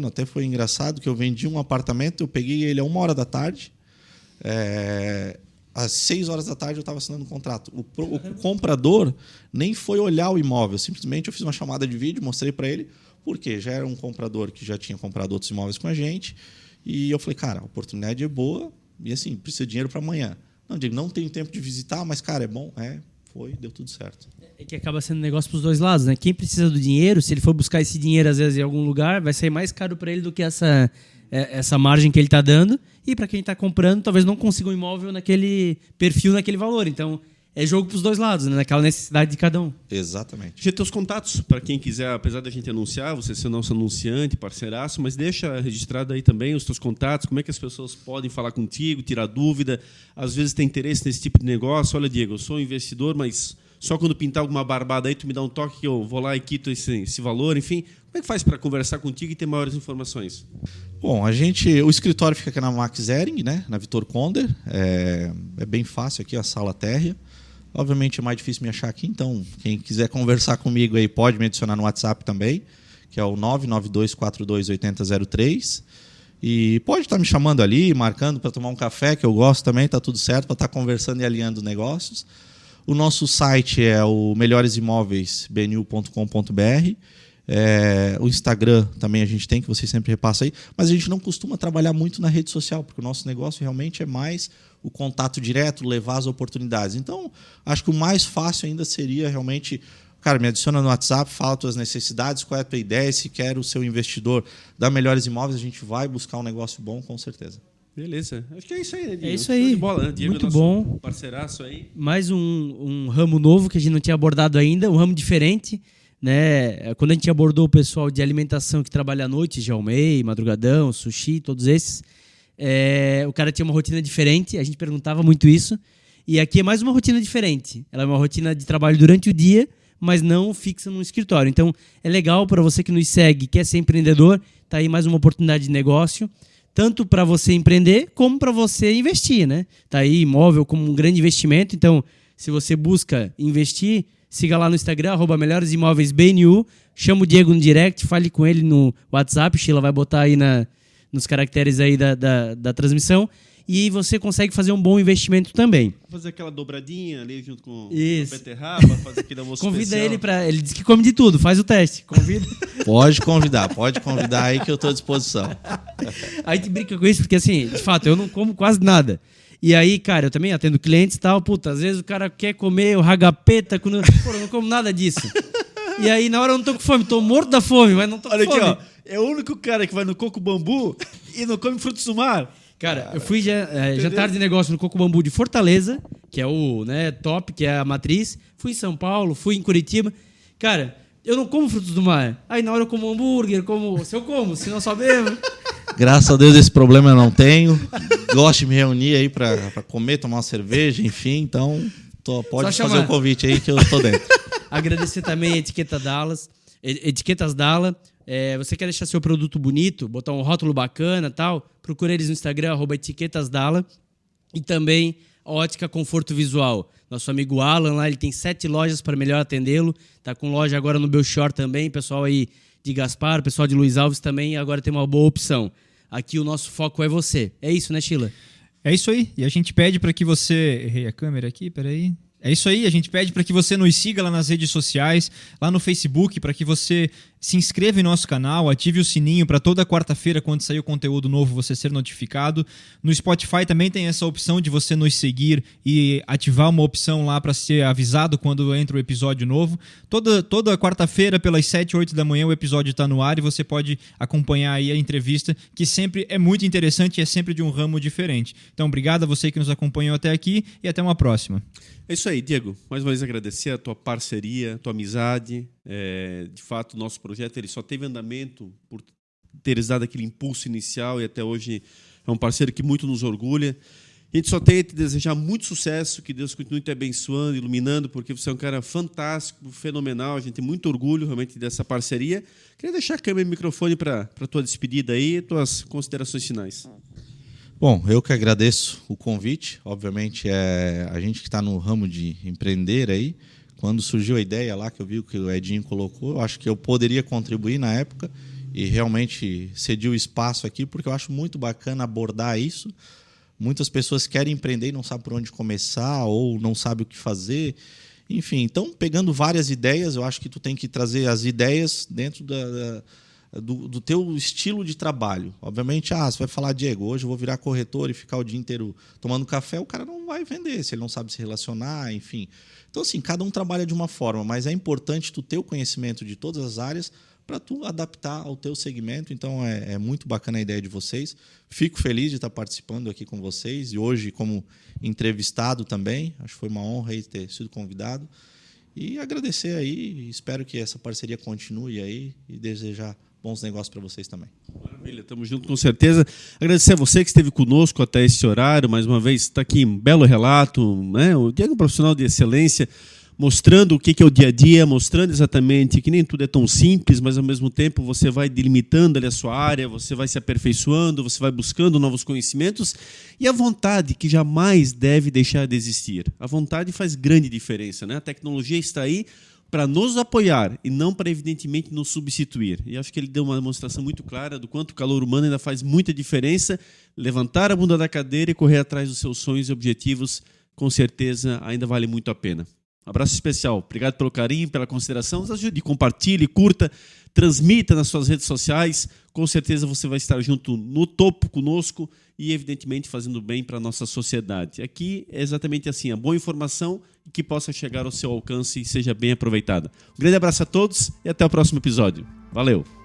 até foi engraçado que eu vendi um apartamento, eu peguei ele a 1h da tarde, às 6h da tarde eu estava assinando um contrato. O comprador nem foi olhar o imóvel, simplesmente eu fiz uma chamada de vídeo, mostrei para ele, porque já era um comprador que já tinha comprado outros imóveis com a gente, e eu falei, cara, a oportunidade é boa, e assim, precisa de dinheiro para amanhã. Não tenho tempo de visitar, mas, cara, é bom, deu tudo certo. É que acaba sendo negócio para os dois lados, né? Quem precisa do dinheiro, se ele for buscar esse dinheiro às vezes em algum lugar, vai sair mais caro para ele do que essa margem que ele está dando. E para quem está comprando, talvez não consiga um imóvel naquele perfil, naquele valor. Então, é jogo para os dois lados, né? Naquela necessidade de cada um. Exatamente. Deixa teus contatos para quem quiser, apesar da gente anunciar, você ser nosso anunciante, parceiraço, mas deixa registrado aí também os teus contatos, como é que as pessoas podem falar contigo, tirar dúvida, às vezes tem interesse nesse tipo de negócio. Olha, Diego, eu sou um investidor, mas só quando pintar alguma barbada aí, tu me dá um toque que eu vou lá e quito esse valor, enfim. Como é que faz para conversar contigo e ter maiores informações? Bom, o escritório fica aqui na Max Ehring, né? Na Vitor Conder. É bem fácil aqui, a sala térrea. Obviamente é mais difícil me achar aqui, então quem quiser conversar comigo aí pode me adicionar no WhatsApp também, que é o 992428003. E pode estar me chamando ali, marcando para tomar um café, que eu gosto também, está tudo certo, para estar conversando e alinhando negócios. O nosso site é o melhoresimóveisbnu.com.br. O Instagram também a gente tem, que vocês sempre repassam aí, mas a gente não costuma trabalhar muito na rede social, porque o nosso negócio realmente é mais o contato direto, levar as oportunidades. Então, acho que o mais fácil ainda seria realmente, cara, me adiciona no WhatsApp, fala tuas necessidades, qual é a tua ideia, se quer o seu investidor da Melhores Imóveis, a gente vai buscar um negócio bom, com certeza. Beleza. Acho que é isso aí, né, Diego? É isso aí. De bola, né? Diego, muito nosso bom. Parceiraço aí. Mais um ramo novo que a gente não tinha abordado ainda, um ramo diferente, né? Quando a gente abordou o pessoal de alimentação que trabalha à noite, Jalmei, Madrugadão, Sushi, todos esses, o cara tinha uma rotina diferente, a gente perguntava muito isso. E aqui é mais uma rotina diferente. Ela é uma rotina de trabalho durante o dia, mas não fixa num escritório. Então, é legal para você que nos segue, quer ser empreendedor, tá aí mais uma oportunidade de negócio, tanto para você empreender, como para você investir, né? Tá aí imóvel como um grande investimento. Então, se você busca investir, siga lá no Instagram, @melhoresimóveisbnu, chama o Diego no direct, fale com ele no WhatsApp, o Sheila vai botar aí nos caracteres aí da transmissão, e você consegue fazer um bom investimento também. Fazer aquela dobradinha ali junto com Isso. a beterraba, fazer aquele almoço Convida especial. ele para... Ele disse que come de tudo, faz o teste. Convida. Pode convidar aí que eu estou à disposição. Aí te brinca com isso, porque assim, de fato, eu não como quase nada. E aí, cara, eu também atendo clientes e tal, puta, às vezes o cara quer comer o ragapeta, eu não como nada disso. E aí, na hora eu não tô com fome, tô morto da fome, mas não tô com Olha fome. aqui, ó. É o único cara que vai no Coco Bambu e não come frutos do mar. Cara, eu fui jantar de negócio no Coco Bambu de Fortaleza, que é o top, que é a matriz. Fui em São Paulo, fui em Curitiba. Cara, eu não como frutos do mar. Aí na hora eu como hambúrguer, se eu como, se não só bebo. Graças a Deus esse problema eu não tenho. Gosto de me reunir aí para comer, tomar uma cerveja, enfim. Então, pode fazer o convite aí que eu estou dentro. Agradecer também a Etiquetas Dalla. Você quer deixar seu produto bonito, botar um rótulo bacana e tal, procura eles no Instagram, @etiquetasdalla. E também a Ótica Conforto Visual. Nosso amigo Alan lá, ele tem 7 lojas para melhor atendê-lo. Tá com loja agora no Belchor também, pessoal aí de Gaspar, pessoal de Luiz Alves também, agora tem uma boa opção. Aqui o nosso foco é você. É isso, né, Sheila? É isso aí. E a gente pede para que você... Errei a câmera aqui, peraí. É isso aí, a gente pede para que você nos siga lá nas redes sociais, lá no Facebook, para que você se inscreva em nosso canal, ative o sininho para toda quarta-feira, quando sair o conteúdo novo, você ser notificado. No Spotify também tem essa opção de você nos seguir e ativar uma opção lá para ser avisado quando entra o episódio novo. Toda quarta-feira, pelas 7, 8 da manhã, o episódio está no ar e você pode acompanhar aí a entrevista, que sempre é muito interessante e é sempre de um ramo diferente. Então, obrigado a você que nos acompanhou até aqui e até uma próxima. É isso aí, Diego. Mais uma vez agradecer a tua parceria, a tua amizade. De fato, o nosso projeto ele só teve andamento por teres dado aquele impulso inicial e até hoje é um parceiro que muito nos orgulha. A gente só tem a te desejar muito sucesso, que Deus continue te abençoando, iluminando, porque você é um cara fantástico, fenomenal. A gente tem muito orgulho realmente dessa parceria. Queria deixar a câmera e o microfone para a tua despedida aí, tuas considerações finais. Bom, eu que agradeço o convite. Obviamente, a gente que está no ramo de empreender aí, quando surgiu a ideia lá, que eu vi que o Edinho colocou, eu acho que eu poderia contribuir na época e realmente cedi o espaço aqui, porque eu acho muito bacana abordar isso. Muitas pessoas querem empreender e não sabem por onde começar ou não sabem o que fazer. Enfim, então, pegando várias ideias, eu acho que tu tem que trazer as ideias dentro do teu estilo de trabalho. Obviamente, você vai falar, Diego, hoje eu vou virar corretor e ficar o dia inteiro tomando café, o cara não vai vender, se ele não sabe se relacionar, enfim. Então, assim, cada um trabalha de uma forma, mas é importante tu ter o conhecimento de todas as áreas para tu adaptar ao teu segmento. Então, é muito bacana a ideia de vocês. Fico feliz de estar participando aqui com vocês e hoje como entrevistado também. Acho que foi uma honra aí ter sido convidado. E agradecer aí, espero que essa parceria continue aí e desejar bons negócios para vocês também. Maravilha, estamos juntos com certeza. Agradecer a você que esteve conosco até esse horário, mais uma vez, está aqui um belo relato, né? O Diego é um profissional de excelência, mostrando o que é o dia a dia, mostrando exatamente que nem tudo é tão simples, mas ao mesmo tempo você vai delimitando ali a sua área, você vai se aperfeiçoando, você vai buscando novos conhecimentos e a vontade que jamais deve deixar de existir. A vontade faz grande diferença, né? A tecnologia está aí para nos apoiar e não para, evidentemente, nos substituir. E acho que ele deu uma demonstração muito clara do quanto o calor humano ainda faz muita diferença. Levantar a bunda da cadeira e correr atrás dos seus sonhos e objetivos, com certeza, ainda vale muito a pena. Um abraço especial. Obrigado pelo carinho, pela consideração. Nos ajude, compartilhe, curta, transmita nas suas redes sociais. Com certeza você vai estar junto no topo conosco e, evidentemente, fazendo bem para a nossa sociedade. Aqui é exatamente assim, a boa informação que possa chegar ao seu alcance e seja bem aproveitada. Um grande abraço a todos e até o próximo episódio. Valeu!